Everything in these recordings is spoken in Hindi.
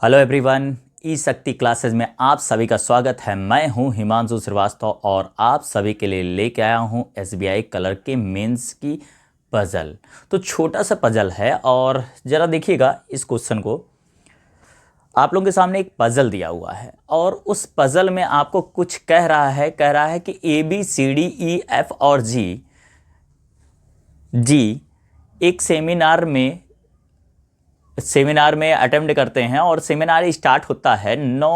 हेलो एवरीवन, ई शक्ति क्लासेस में आप सभी का स्वागत है। मैं हूं हिमांशु श्रीवास्तव और आप सभी के लिए लेके आया हूं एसबीआई क्लर्क के मेंस की पजल। तो छोटा सा पजल है और ज़रा देखिएगा इस क्वेश्चन को। आप लोगों के सामने एक पजल दिया हुआ है और उस पजल में आपको कुछ कह रहा है कि A B C D E F और जी एक सेमिनार में अटेम्प्ट करते हैं और सेमिनार स्टार्ट होता है 9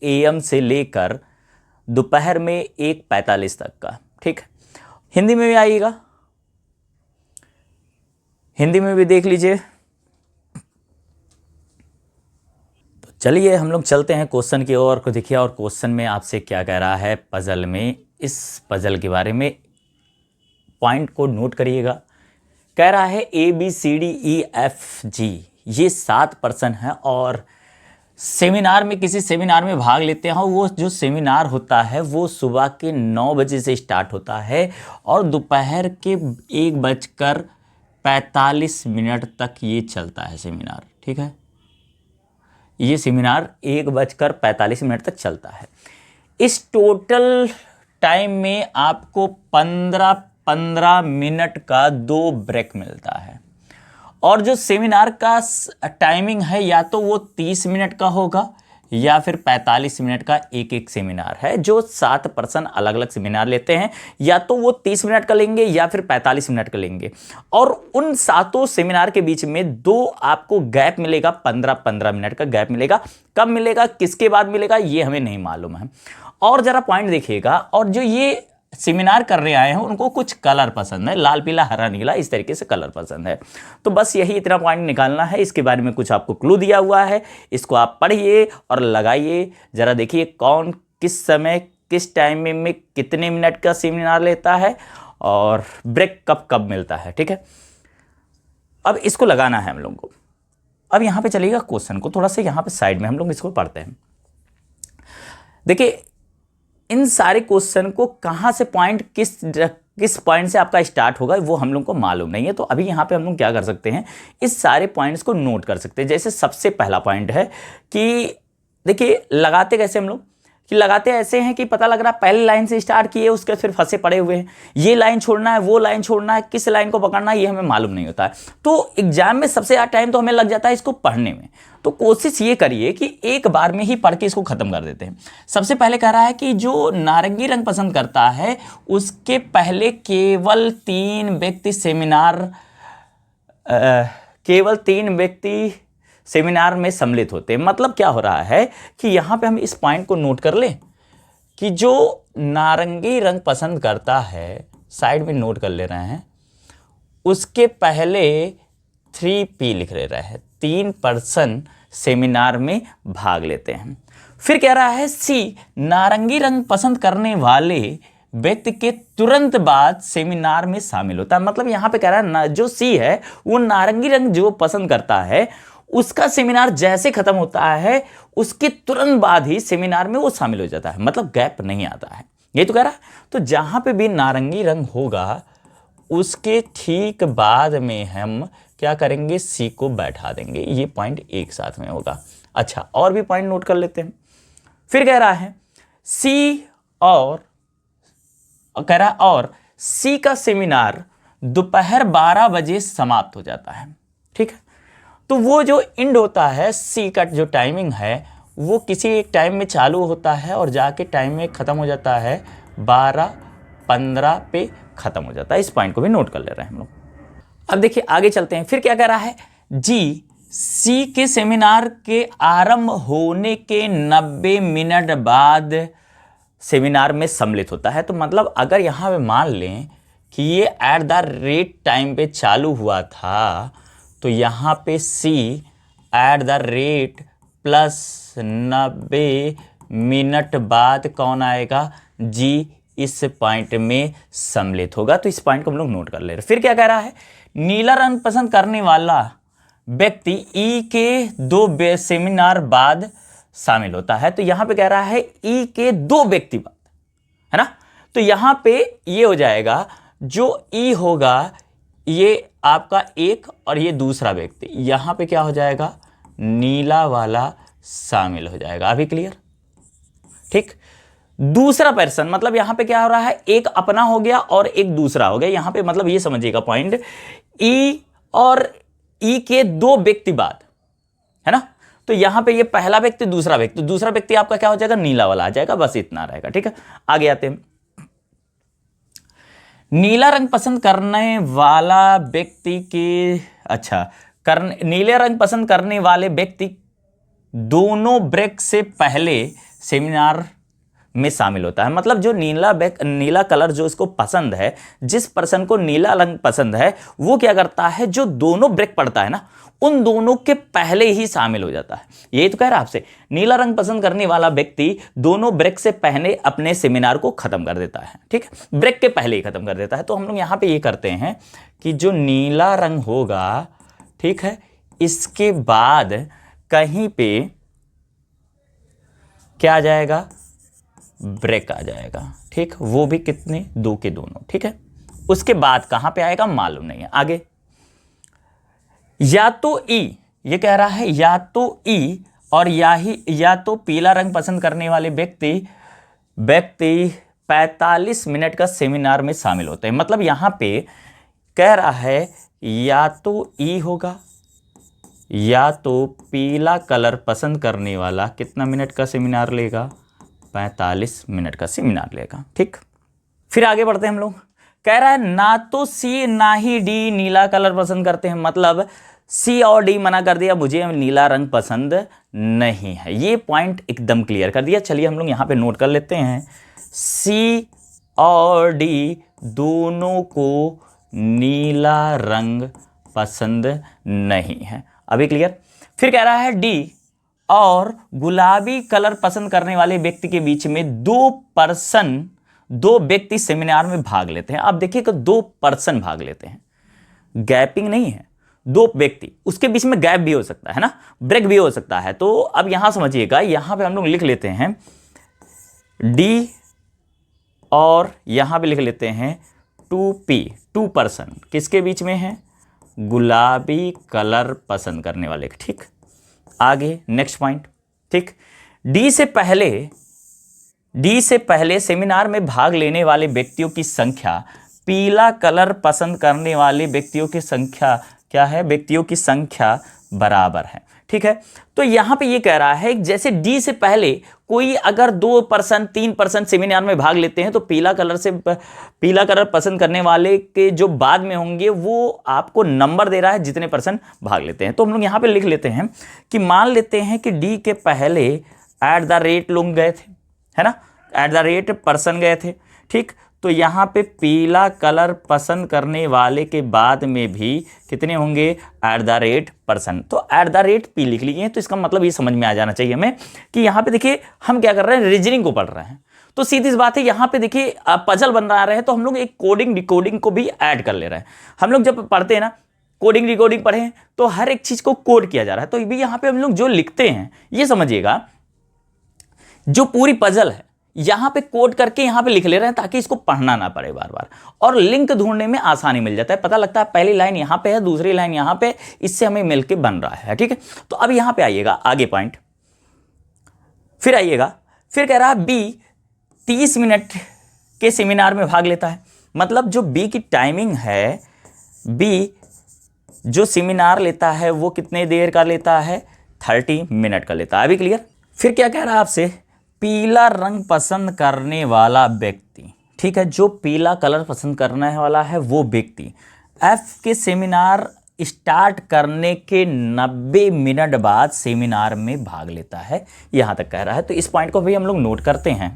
AM से लेकर दोपहर में 1:45 तक का। ठीक, हिंदी में भी आइएगा, हिंदी में भी देख लीजिए। तो चलिए हम लोग चलते हैं क्वेश्चन की ओर को देखिए, और क्वेश्चन में आपसे क्या कह रहा है पजल में। इस पजल के बारे में पॉइंट को नोट करिएगा। कह रहा है A B C D E F G ये 7 पर्सन हैं और किसी सेमिनार में भाग लेते हैं। वो जो सेमिनार होता है वो सुबह के 9 बजे से स्टार्ट होता है और दोपहर के 1:45 तक ये चलता है सेमिनार। ठीक है, ये सेमिनार 1:45 तक चलता है। इस टोटल टाइम में आपको 15 मिनट का 2 ब्रेक मिलता है और जो सेमिनार का टाइमिंग है या तो वो 30 मिनट का होगा या फिर 45 मिनट का एक सेमिनार है। जो 7 पर्सन अलग अलग सेमिनार लेते हैं या तो वो 30 मिनट का लेंगे या फिर 45 मिनट का लेंगे और उन 7 सेमिनार के बीच में 2 आपको गैप मिलेगा, 15-15 मिनट का गैप मिलेगा। कब मिलेगा, किसके बाद मिलेगा, ये हमें नहीं मालूम है। और जरा पॉइंट देखिएगा, और जो ये सेमिनार करने आए हैं उनको कुछ कलर पसंद है, लाल पीला हरा नीला इस तरीके से कलर पसंद है। तो बस यही इतना पॉइंट निकालना है। इसके बारे में कुछ आपको क्लू दिया हुआ है, इसको आप पढ़िए और लगाइए। जरा देखिए कौन किस समय किस टाइम में कितने मिनट का सेमिनार लेता है और ब्रेक कब कब मिलता है। ठीक है, अब इसको लगाना है हम लोग को। अब यहाँ पे चलिएगा क्वेश्चन को थोड़ा सा यहाँ पे साइड में हम लोग इसको पढ़ते हैं। देखिए इन सारे क्वेश्चन को कहाँ से पॉइंट किस पॉइंट से आपका स्टार्ट होगा वो हम लोग को मालूम नहीं है। तो अभी यहाँ पे हम लोग क्या कर सकते हैं, इस सारे पॉइंट्स को नोट कर सकते हैं। जैसे सबसे पहला पॉइंट है कि देखिए लगाते कैसे हम लोग, कि लगाते ऐसे हैं कि पता लग रहा है पहली लाइन से स्टार्ट किए उसके फिर फंसे पड़े हुए हैं। ये लाइन छोड़ना है, वो लाइन छोड़ना है, किस लाइन को पकड़ना है ये हमें मालूम नहीं होता है। तो एग्जाम में सबसे ज़्यादा टाइम तो हमें लग जाता है इसको पढ़ने में। तो कोशिश ये करिए कि एक बार में ही पढ़ के इसको खत्म कर देते हैं। सबसे पहले कह रहा है कि जो नारंगी रंग पसंद करता है उसके पहले केवल 3 व्यक्ति सेमिनार में सम्मिलित होते हैं। मतलब क्या हो रहा है कि यहाँ पे हम इस पॉइंट को नोट कर लें कि जो नारंगी रंग पसंद करता है, साइड में नोट कर ले रहे हैं, उसके पहले 3P लिख ले रहा है, 3 पर्सन सेमिनार में भाग लेते हैं। फिर कह रहा है C नारंगी रंग पसंद करने वाले व्यक्ति के तुरंत बाद सेमिनार में शामिल होता है। मतलब यहाँ पे कह रहा है जो C है वो नारंगी रंग जो पसंद करता है उसका सेमिनार जैसे खत्म होता है उसके तुरंत बाद ही सेमिनार में वो शामिल हो जाता है। मतलब गैप नहीं आता है, ये तो कह रहा है। तो जहां पे भी नारंगी रंग होगा उसके ठीक बाद में हम क्या करेंगे, सी को बैठा देंगे। ये पॉइंट एक साथ में होगा। अच्छा, और भी पॉइंट नोट कर लेते हैं। फिर कह रहा है सी और सी का सेमिनार दोपहर 12 बजे समाप्त हो जाता है। ठीक है, तो वो जो एंड होता है सी का जो टाइमिंग है वो किसी एक टाइम में चालू होता है और जाके टाइम में ख़त्म हो जाता है 12:15 पे ख़त्म हो जाता है। इस पॉइंट को भी नोट कर ले रहे हैं हम लोग। अब देखिए आगे चलते हैं। फिर क्या कह रहा है, जी सी के सेमिनार के आरंभ होने के 90 मिनट बाद सेमिनार में सम्मिलित होता है। तो मतलब अगर यहाँ पे मान लें कि ये एट द रेट टाइम पे चालू हुआ था तो यहाँ पे C at the rate plus 90 minute बाद कौन आएगा, G इस पॉइंट में सम्मिलित होगा। तो इस पॉइंट को हम लोग नोट कर ले रहे हैं। फिर क्या कह रहा है, नीला रंग पसंद करने वाला व्यक्ति E के 2 सेमिनार बाद शामिल होता है। तो यहाँ पे कह रहा है E के 2 व्यक्ति बाद, है ना। तो यहाँ पे ये हो जाएगा, जो E होगा ये आपका एक और ये दूसरा व्यक्ति, यहाँ पे क्या हो जाएगा, नीला वाला शामिल हो जाएगा। अभी क्लियर? ठीक। दूसरा पर्सन मतलब यहां पे क्या हो रहा है, एक अपना हो गया और एक दूसरा हो गया। यहां पे मतलब ये समझिएगा पॉइंट, ई और ई के दो व्यक्ति बाद, है ना। तो यहां पे ये पहला व्यक्ति, दूसरा व्यक्ति, दूसरा व्यक्ति आपका क्या हो जाएगा, नीला वाला आ जाएगा, बस इतना रहेगा। ठीक है, आगे आते हैं। नीला रंग पसंद करने वाला व्यक्ति के, अच्छा, नीले रंग पसंद करने वाले व्यक्ति दोनों ब्रेक से पहले सेमिनार में शामिल होता है। मतलब जो नीला कलर जो इसको पसंद है, जिस पर्सन को नीला रंग पसंद है, वो क्या करता है, जो दोनों ब्रेक पड़ता है ना, उन दोनों के पहले ही शामिल हो जाता है। यही तो कह रहा है आपसे, नीला रंग पसंद करने वाला व्यक्ति दोनों ब्रेक से पहले अपने सेमिनार को खत्म कर देता है। ठीक है, ब्रेक के पहले ही खत्म कर देता है। तो हम लोग यहां पे ये करते हैं कि जो नीला रंग होगा, ठीक है, इसके बाद कहीं पे क्या आ जाएगा, ब्रेक आ जाएगा। ठीक, वो भी कितने, दो के दोनों। ठीक है, उसके बाद कहां पे आएगा मालूम नहीं है। आगे, या तो ई, ये कह रहा है या तो ई और या तो पीला रंग पसंद करने वाले व्यक्ति 45 मिनट का सेमिनार में शामिल होते हैं। मतलब यहां पे कह रहा है या तो ई होगा या तो पीला कलर पसंद करने वाला कितना मिनट का सेमिनार लेगा, 45 मिनट का सेमिनार लेगा। ठीक, फिर आगे बढ़ते हैं हम लोग। कह रहा है ना तो सी ना ही डी नीला कलर पसंद करते हैं। मतलब सी और डी मना कर दिया, मुझे नीला रंग पसंद नहीं है। ये पॉइंट एकदम क्लियर कर दिया। चलिए हम लोग यहां पे नोट कर लेते हैं, सी और डी दोनों को नीला रंग पसंद नहीं है। अभी क्लियर? फिर कह रहा है डी और गुलाबी कलर पसंद करने वाले व्यक्ति के बीच में दो व्यक्ति सेमिनार में भाग लेते हैं। आप देखिए कि 2 पर्सन भाग लेते हैं, गैपिंग नहीं है, 2 व्यक्ति, उसके बीच में गैप भी हो सकता है ना, ब्रेक भी हो सकता है। तो अब यहां समझिएगा, यहां पे हम लोग लिख लेते हैं डी और यहां पे लिख लेते हैं 2P, 2 पर्सन किसके बीच में है, गुलाबी कलर पसंद करने वाले। ठीक, आगे नेक्स्ट पॉइंट। ठीक, डी से पहले सेमिनार में भाग लेने वाले व्यक्तियों की संख्या पीला कलर पसंद करने वाले व्यक्तियों की संख्या क्या है, व्यक्तियों की संख्या बराबर है। ठीक है, तो यहां पे ये कह रहा है जैसे डी से पहले कोई अगर 2 पर्सन 3 पर्सन सेमिनार में भाग लेते हैं तो पीला कलर पसंद करने वाले के जो बाद में होंगे वो आपको नंबर दे रहा है जितने पर्सन भाग लेते हैं। तो हम लोग यहां पे लिख लेते हैं कि मान लेते हैं कि डी के पहले @ लोग गए थे, है ना, @ पर्सन गए थे। ठीक, तो यहां पे पीला कलर पसंद करने वाले के बाद में भी कितने होंगे, @ पर्सन। तो @ लिख लीजिए। तो इसका मतलब ये समझ में आ जाना चाहिए हमें कि यहां पे देखिए हम क्या कर रहे हैं, रीजनिंग को पढ़ रहे हैं। तो सीधी सी बात है, यहां पे देखिए पजल बन रहा है, तो हम लोग एक कोडिंग डिकोडिंग को भी ऐड कर ले रहे हैं। हम लोग जब पढ़ते हैं ना, कोडिंग डिकोडिंग पढ़े तो हर एक चीज को कोड किया जा रहा है। तो भी यहां पे हम लोग जो लिखते हैं, ये समझिएगा, जो पूरी पजल है यहां पे कोड करके यहां पे लिख ले रहे हैं ताकि इसको पढ़ना ना पड़े बार बार, और लिंक ढूंढने में आसानी मिल जाता है। पता लगता है पहली लाइन यहां पे है, दूसरी लाइन यहां पे, इससे हमें मिलके बन रहा है। ठीक है, तो अब यहां पे आइएगा आगे पॉइंट, फिर आइएगा, फिर कह रहा है बी 30 मिनट के सेमिनार में भाग लेता है। मतलब जो बी की टाइमिंग है, बी जो सेमिनार लेता है वो कितने देर का लेता है, 30 मिनट का लेता है। अभी क्लियर? फिर क्या कह रहा है आपसे, पीला रंग पसंद करने वाला व्यक्ति, ठीक है, जो पीला कलर पसंद करने वाला है वो व्यक्ति एफ के सेमिनार स्टार्ट करने के 90 मिनट बाद सेमिनार में भाग लेता है। यहां तक कह रहा है। तो इस पॉइंट को भी हम लोग नोट करते हैं।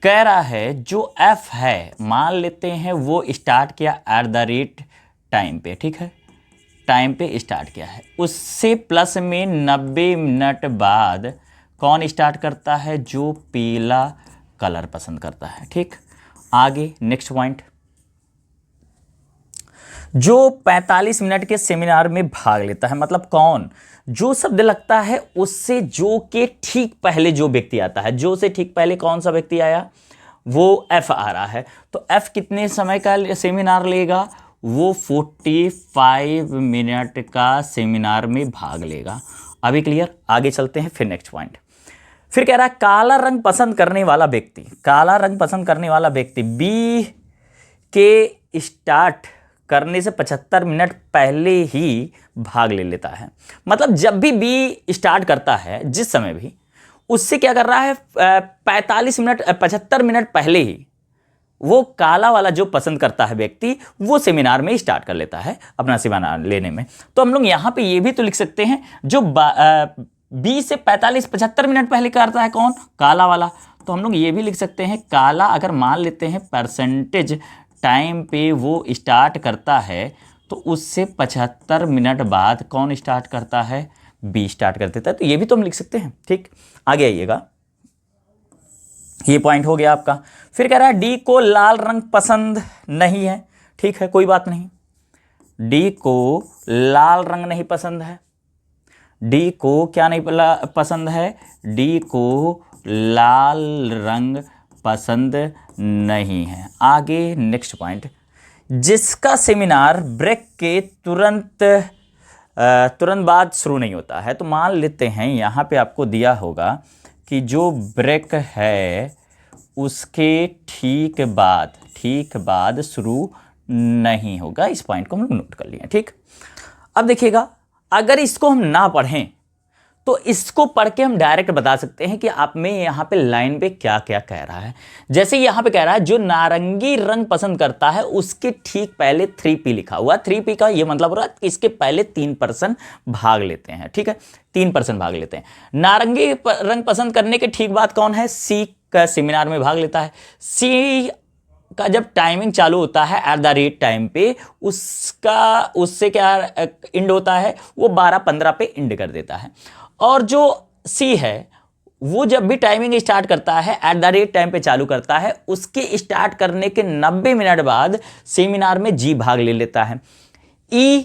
कह रहा है जो एफ है, मान लेते हैं वो स्टार्ट किया @ टाइम पे, ठीक है, टाइम पे स्टार्ट किया है, उससे प्लस में 90 मिनट बाद कौन स्टार्ट करता है, जो पीला कलर पसंद करता है। ठीक, आगे नेक्स्ट पॉइंट, जो 45 मिनट के सेमिनार में भाग लेता है। मतलब कौन, जो शब्द लगता है उससे जो के ठीक पहले जो व्यक्ति आता है, जो से ठीक पहले कौन सा व्यक्ति आया, वो एफ आ रहा है। तो एफ कितने समय का सेमिनार लेगा, वो 45 मिनट का सेमिनार में भाग लेगा। अभी क्लियर? आगे चलते हैं फिर नेक्स्ट पॉइंट। फिर कह रहा है काला रंग पसंद करने वाला व्यक्ति, काला रंग पसंद करने वाला व्यक्ति बी के स्टार्ट करने से 75 मिनट पहले ही भाग ले लेता है। मतलब जब भी बी स्टार्ट करता है, जिस समय भी, उससे क्या कर रहा है, 75 मिनट पहले ही वो काला वाला जो पसंद करता है व्यक्ति, वो सेमिनार में स्टार्ट कर लेता है अपना सेमिनार लेने में। तो हम लोग यहाँ पे ये भी तो लिख सकते हैं, जो बी से 75 मिनट पहले करता है कौन, काला वाला। तो हम लोग ये भी लिख सकते हैं, काला अगर मान लेते हैं परसेंटेज टाइम पे वो स्टार्ट करता है, तो उससे 75 मिनट बाद कौन स्टार्ट करता है, बी स्टार्ट कर देता है। तो ये भी तो हम लिख सकते हैं। ठीक, आगे आइएगा, ये पॉइंट हो गया आपका। फिर कह रहा है डी को लाल रंग पसंद नहीं है। ठीक है, कोई बात नहीं, डी को लाल रंग नहीं पसंद है। डी को क्या नहीं पसंद है, डी को लाल रंग पसंद नहीं है। आगे नेक्स्ट पॉइंट, जिसका सेमिनार ब्रेक के तुरंत बाद शुरू नहीं होता है। तो मान लेते हैं यहाँ पे आपको दिया होगा कि जो ब्रेक है उसके ठीक बाद शुरू नहीं होगा। इस पॉइंट को हम लोग नोट कर लिए। ठीक, अब देखिएगा, अगर इसको हम ना पढ़ें तो इसको पढ़ के हम डायरेक्ट बता सकते हैं कि आप में यहाँ पे लाइन पे क्या क्या कह रहा है। जैसे यहाँ पे कह रहा है जो नारंगी रंग पसंद करता है उसके ठीक पहले 3P लिखा हुआ। 3P का ये मतलब हो रहा है कि इसके पहले 3% भाग लेते हैं। ठीक है, 3% भाग लेते हैं। नारंगी रंग पसंद करने के ठीक बाद कौन है, सी का सेमिनार में भाग लेता है। सी का जब टाइमिंग चालू होता है @ टाइम पे, उससे क्या इंड होता है, वो 12:15 पे इंड कर देता है। और जो सी है वो जब भी टाइमिंग स्टार्ट करता है @ टाइम पे चालू करता है, उसके स्टार्ट करने के 90 मिनट बाद सेमिनार में जी भाग ले लेता है। ई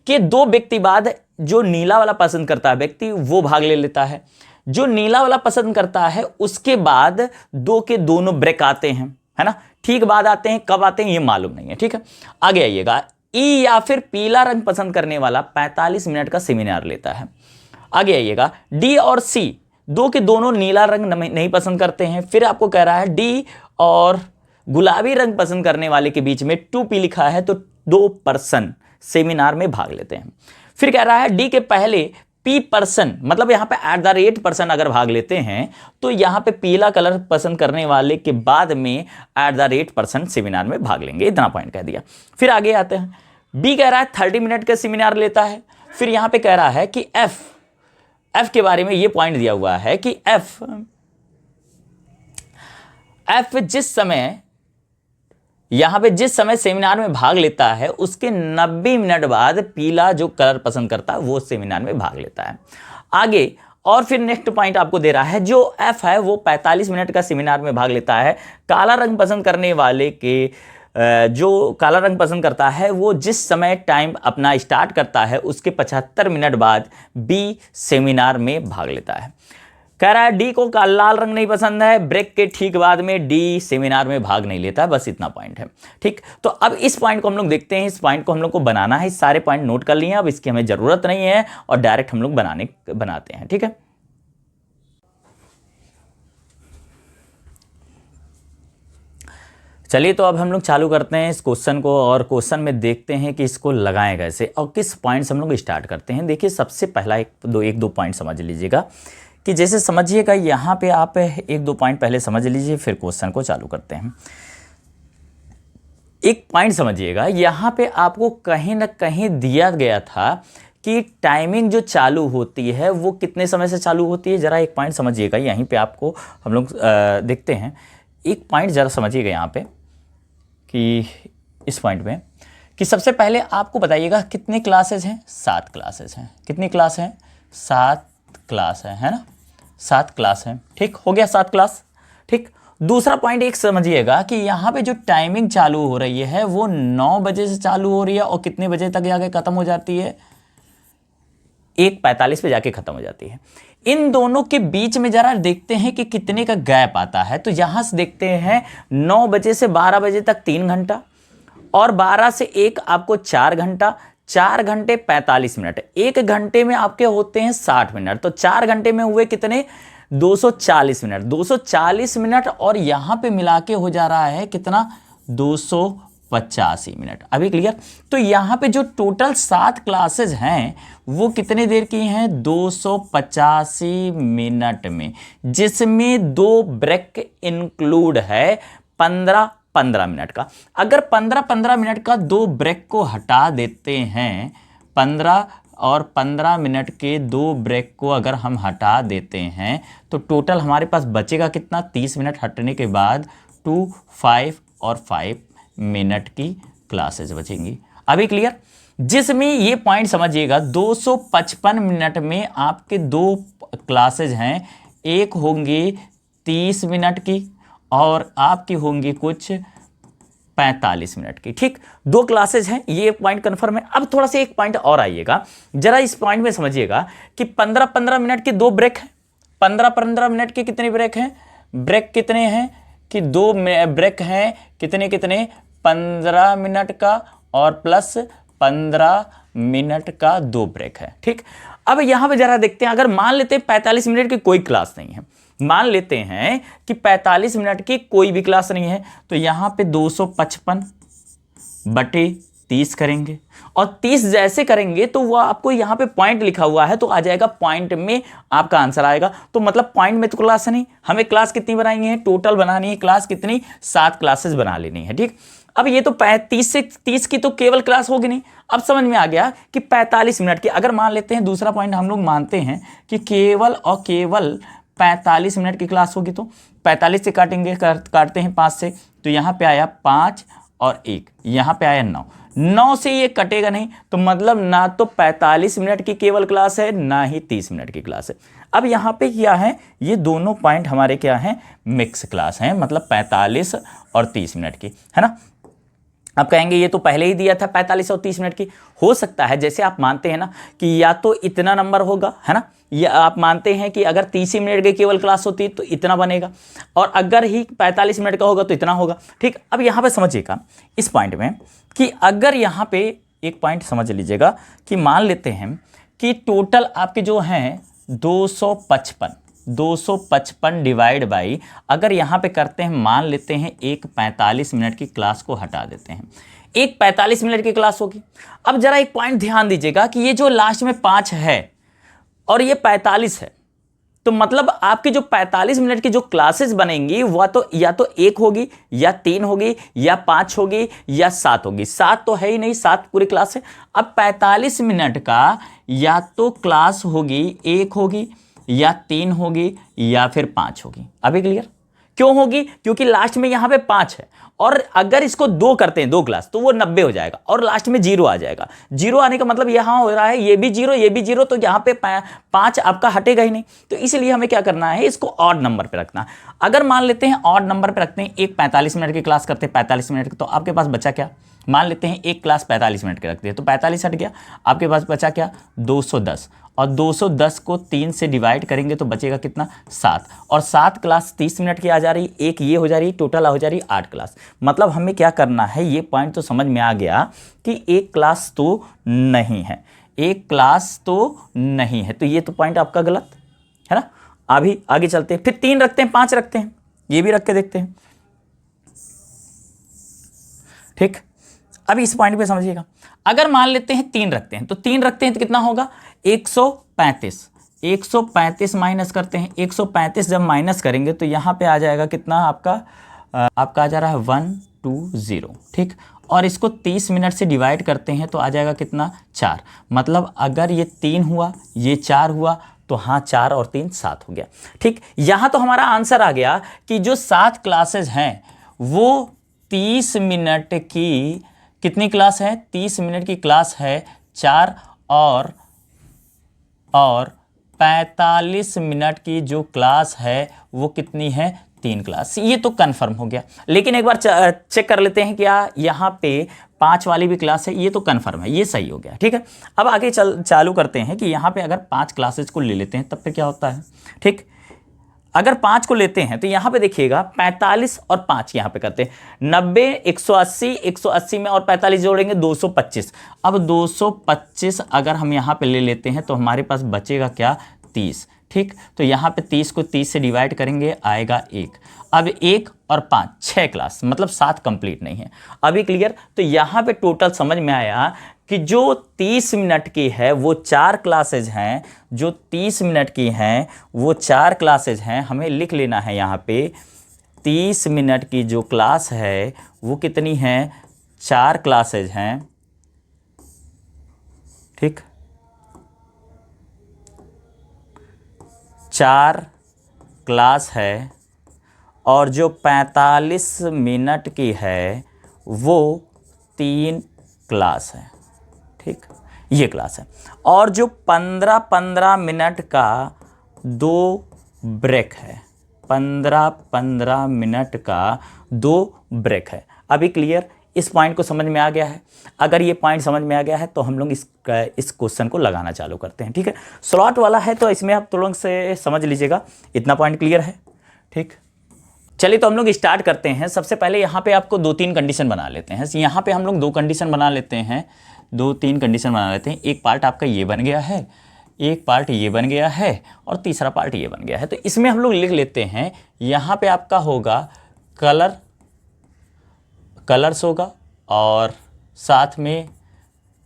के 2 व्यक्ति बाद जो नीला वाला पसंद करता है व्यक्ति, वो भाग ले लेता है। जो नीला वाला पसंद करता है उसके बाद 2 के दोनों ब्रेक आते हैं, है ना। ठीक बाद आते हैं, कब आते हैं ये मालूम नहीं है। ठीक है, आगे आइएगा, ई या फिर पीला रंग पसंद करने वाला 45 मिनट का सेमिनार लेता है। आगे आइएगा, डी और सी 2 के दोनों नीला रंग नहीं पसंद करते हैं। फिर आपको कह रहा है डी और गुलाबी रंग पसंद करने वाले के बीच में 2P लिखा है, तो 2% सेमिनार में भाग लेते हैं। फिर कह रहा है डी के पहले P%, मतलब यहाँ पे @ अगर भाग लेते हैं तो यहाँ पे पीला कलर पसंद करने वाले के बाद में @ सेमिनार में भाग लेंगे। इतना पॉइंट कह दिया। फिर आगे आते हैं, बी कह रहा है 30 मिनट का सेमिनार लेता है। फिर यहाँ पे कह रहा है कि एफ के बारे में ये पॉइंट दिया हुआ है कि एफ जिस समय सेमिनार में भाग लेता है उसके 90 मिनट बाद पीला जो कलर पसंद करता है वो सेमिनार में भाग लेता है। आगे और फिर नेक्स्ट पॉइंट आपको दे रहा है, जो एफ है वो 45 मिनट का सेमिनार में भाग लेता है। काला रंग पसंद करने वाले के जो काला रंग पसंद करता है वो जिस समय टाइम अपना स्टार्ट करता है उसके 75 मिनट बाद बी सेमिनार में भाग लेता है। कह रहा है डी को लाल रंग नहीं पसंद है, ब्रेक के ठीक बाद में डी सेमिनार में भाग नहीं लेता। बस इतना पॉइंट है। ठीक, तो अब इस पॉइंट को हम लोग देखते हैं। इस पॉइंट को हम लोग को बनाना है, सारे पॉइंट नोट कर लिए, अब इसकी हमें जरूरत नहीं है और डायरेक्ट हम लोग बनाते हैं। ठीक है, चलिए तो अब हम लोग चालू करते हैं इस क्वेश्चन को और क्वेश्चन में देखते हैं कि इसको लगाएं कैसे और किस पॉइंट से हम लोग स्टार्ट करते हैं। देखिए, सबसे पहला एक दो पॉइंट समझ लीजिएगा कि जैसे समझिएगा, यहाँ पे आप 1-2 पॉइंट पहले समझ लीजिए, फिर क्वेश्चन को चालू करते हैं। एक पॉइंट समझिएगा, यहाँ पे आपको कहीं ना कहीं दिया गया था कि टाइमिंग जो चालू होती है वो कितने समय से चालू होती है। ज़रा एक पॉइंट समझिएगा, यहीं पे आपको हम लोग देखते हैं। एक पॉइंट ज़रा समझिएगा यहाँ पे कि इस पॉइंट में कि सबसे पहले आपको बताइएगा कितने क्लासेस हैं, 7 क्लासेस हैं। कितनी क्लास हैं, 7 क्लास है ना, 7 क्लास हैं। ठीक, हो गया 7 क्लास। ठीक, दूसरा पॉइंट एक समझिएगा कि यहाँ पे जो टाइमिंग चालू हो रही है वो 9 बजे से चालू हो रही है और कितने बजे तक जाके खत्म हो जाती है, 1:45 पे जाके खत्म हो जाती है। इन दोनों के बीच में जरा देखते हैं कि कितने का गैप आता है। तो यहां से देखते हैं 9 बजे से 12 बजे तक 3 घंटा और 12 से 1 आपको 4 घंटा, 4 घंटे 45 मिनट, 1 घंटे में आपके होते हैं 60 मिनट, तो 4 घंटे में हुए कितने 240 मिनट, 240 मिनट और यहां पे मिला के हो जा रहा है कितना 285 मिनट। अभी क्लियर? तो यहां पे जो टोटल 7 क्लासेस हैं वो कितने देर की हैं 285 मिनट में, जिसमें 2 ब्रेक इंक्लूड है 15-15 मिनट का। अगर 15-15 मिनट का 2 ब्रेक को हटा देते हैं, 15 और 15 मिनट के 2 ब्रेक को अगर हम हटा देते हैं तो टोटल हमारे पास बचेगा कितना 30 मिनट हटने के बाद 2, 5 और 5 मिनट की क्लासेस बचेंगी। अभी क्लियर? जिसमें ये पॉइंट समझिएगा 255 मिनट में आपके 2 क्लासेज हैं, एक होंगी 30 मिनट की और आपकी होंगी कुछ 45 मिनट की। ठीक, 2 क्लासेज हैं, ये पॉइंट कंफर्म है। अब थोड़ा सा एक पॉइंट और आइएगा, जरा इस पॉइंट में समझिएगा कि 15-15 मिनट के 2 ब्रेक हैं। 15-15 मिनट के कितने ब्रेक हैं? ब्रेक कितने हैं कि 2 ब्रेक हैं कितने 15 मिनट का और प्लस 15 मिनट का 2 ब्रेक है। ठीक, अब यहां पे जरा देखते हैं, अगर मान लेते हैं 45 मिनट की कोई क्लास नहीं है, मान लेते हैं कि 45 मिनट की कोई भी क्लास नहीं है, तो यहां पे 255 बटे 30 करेंगे और 30 जैसे करेंगे तो वो आपको यहां पे पॉइंट लिखा हुआ है तो आ जाएगा पॉइंट में आपका आंसर आएगा। तो मतलब पॉइंट में तो क्लास नहीं, हमें क्लास कितनी बनानी है, टोटल बनानी है क्लास कितनी, 7 क्लासेस बना लेनी है। ठीक, अब ये तो 30 से 30 की तो केवल क्लास होगी नहीं। अब समझ में आ गया कि 45 मिनट की, अगर मान लेते हैं दूसरा पॉइंट हम लोग मानते हैं कि केवल और केवल 45 मिनट की क्लास होगी, तो 45 से काटेंगे, काटते हैं 5 से, तो यहां पे आया 5 और 1, यहां पे आया 9 से ये कटेगा नहीं, तो मतलब ना तो 45 मिनट की केवल क्लास है ना ही 30 मिनट की क्लास है। अब यहां पे क्या है, ये दोनों पॉइंट हमारे क्या हैं, मिक्स क्लास हैं, मतलब 45 और 30 मिनट की, है ना। आप कहेंगे ये तो पहले ही दिया था 45 और 30 मिनट की। हो सकता है जैसे आप मानते हैं ना कि या तो इतना नंबर होगा, है ना, या आप मानते हैं कि अगर 30 मिनट की केवल क्लास होती तो इतना बनेगा और अगर ही 45 मिनट का होगा तो इतना होगा। ठीक, अब यहाँ पे समझिएगा इस पॉइंट में कि अगर यहाँ पे एक पॉइंट समझ लीजिएगा कि मान लेते हैं कि टोटल आपके जो हैं 255 डिवाइड बाई, अगर यहाँ पे करते हैं मान लेते हैं एक 45 मिनट की क्लास को हटा देते हैं, एक 45 मिनट की क्लास होगी। अब जरा एक पॉइंट ध्यान दीजिएगा कि ये जो लास्ट में 5 है और ये 45 है, तो मतलब आपकी जो 45 मिनट की जो क्लासेस बनेंगी वह तो या तो 1 होगी या 3 होगी या 5 होगी या 7 होगी। 7 तो है ही नहीं, 7 पूरी क्लास है। अब 45 मिनट का या तो क्लास होगी 1 होगी या 3 होगी या फिर 5 होगी। अभी क्लियर? क्यों होगी? क्योंकि लास्ट में यहां पे 5 है और अगर इसको 2 करते हैं 2 क्लास तो वो 90 हो जाएगा और लास्ट में 0 आ जाएगा। 0 आने का मतलब यहां हो रहा है ये भी 0 ये भी 0, तो यहां पे 5 आपका हटेगा ही नहीं। तो इसलिए हमें क्या करना है, इसको ऑड नंबर पे रखना है। अगर मान लेते हैं ऑड नंबर पे रखते हैं, एक 45 मिनट की क्लास करते हैं 45 मिनट की, तो आपके पास बचा क्या, मान लेते हैं एक क्लास 45 मिनट की रखते हैं तो 45 हट गया, आपके पास बचा क्या 210 और 210 को 3 से डिवाइड करेंगे तो बचेगा कितना 7 और 7 क्लास 30 मिनट की आ जा रही, एक ये हो जा रही, टोटल हो जा रही 8 क्लास। मतलब हमें क्या करना है, ये पॉइंट तो समझ में आ गया कि एक क्लास तो नहीं है, एक क्लास तो नहीं है, तो ये तो पॉइंट आपका गलत है ना। अभी आगे चलते हैं, फिर 3 रखते हैं 5 रखते हैं, ये भी रख के देखते हैं। ठीक, अब इस पॉइंट पे समझिएगा, अगर मान लेते हैं 3 रखते हैं तो 3 रखते हैं तो कितना होगा 135 माइनस करते हैं, 135 जब माइनस करेंगे तो यहां पे आ जाएगा कितना आपका आ जा रहा है 120। ठीक, और इसको 30 मिनट से डिवाइड करते हैं तो आ जाएगा कितना 4। मतलब अगर ये 3 हुआ ये 4 हुआ तो हाँ 4 और 3 7 हो गया। ठीक, यहां तो हमारा आंसर आ गया कि जो 7 क्लासेस हैं वो 30 मिनट की कितनी क्लास है, 30 मिनट की क्लास है 4 और 45 मिनट की जो क्लास है वो कितनी है 3 क्लास। ये तो कंफर्म हो गया, लेकिन एक बार चेक कर लेते हैं क्या यहाँ पे 5 वाली भी क्लास है, ये तो कंफर्म है, ये सही हो गया। ठीक है, अब आगे चालू करते हैं कि यहाँ पे अगर 5 क्लासेस को ले लेते हैं तब फिर क्या होता है। ठीक, अगर 5 को लेते हैं तो यहां पे देखिएगा 45 और 5 यहां पे करते हैं 90, 180, 180 में और 45 जोड़ेंगे 225। अब 225 अगर हम यहां पे ले लेते हैं तो हमारे पास बचेगा क्या, 30। ठीक, तो यहां पे 30 को 30 से डिवाइड करेंगे, आएगा 1। अब 1 और 5 6 क्लास, मतलब 7 कंप्लीट नहीं है। अभी क्लियर? तो यहां पे टोटल समझ में आया कि जो 30 मिनट की है वो 4 क्लासेज हैं, जो 30 मिनट की हैं वो 4 क्लासेज हैं। हमें लिख लेना है यहाँ पे 30 मिनट की जो क्लास है वो कितनी है, 4 क्लासेज हैं। ठीक, 4 क्लास है, और जो 45 मिनट की है वो 3 क्लास है। ठीक, ये क्लास है। और जो 15-15 मिनट का 2 ब्रेक है, 15-15 मिनट का 2 ब्रेक है। अभी क्लियर? इस पॉइंट को समझ में आ गया है? अगर ये पॉइंट समझ में आ गया है तो हम लोग इस क्वेश्चन को लगाना चालू करते हैं। ठीक है, स्लॉट वाला है तो इसमें आप तुरंत से समझ लीजिएगा। इतना पॉइंट क्लियर है? ठीक, चलिए तो हम लोग स्टार्ट करते हैं। सबसे पहले यहाँ पे आपको 2-3 कंडीशन बना लेते हैं। यहाँ पे हम लोग 2 कंडीशन बना लेते हैं, 2-3 कंडीशन बना लेते हैं। एक पार्ट आपका ये बन गया है, एक पार्ट ये बन गया है, और तीसरा पार्ट ये बन गया है। तो इसमें हम लोग लिख लेते हैं, यहाँ पे आपका होगा कलर्स होगा, और साथ में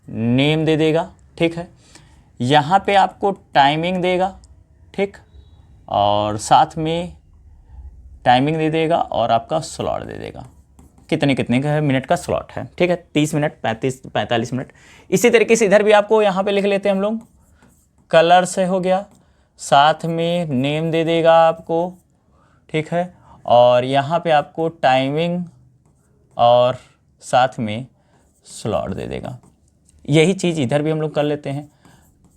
नेम दे देगा। ठीक है, यहाँ पे आपको टाइमिंग देगा। ठीक, और साथ में टाइमिंग दे देगा और आपका स्लॉट दे देगा, कितने कितने का मिनट का स्लॉट है। ठीक है, 30 मिनट, 45 मिनट। इसी तरीके से इधर भी आपको यहाँ पे लिख लेते हैं हम लोग, कलर से हो गया, साथ में नेम दे देगा आपको। ठीक है, और यहाँ पे आपको टाइमिंग और साथ में स्लॉट दे देगा। यही चीज़ इधर भी हम लोग कर लेते हैं,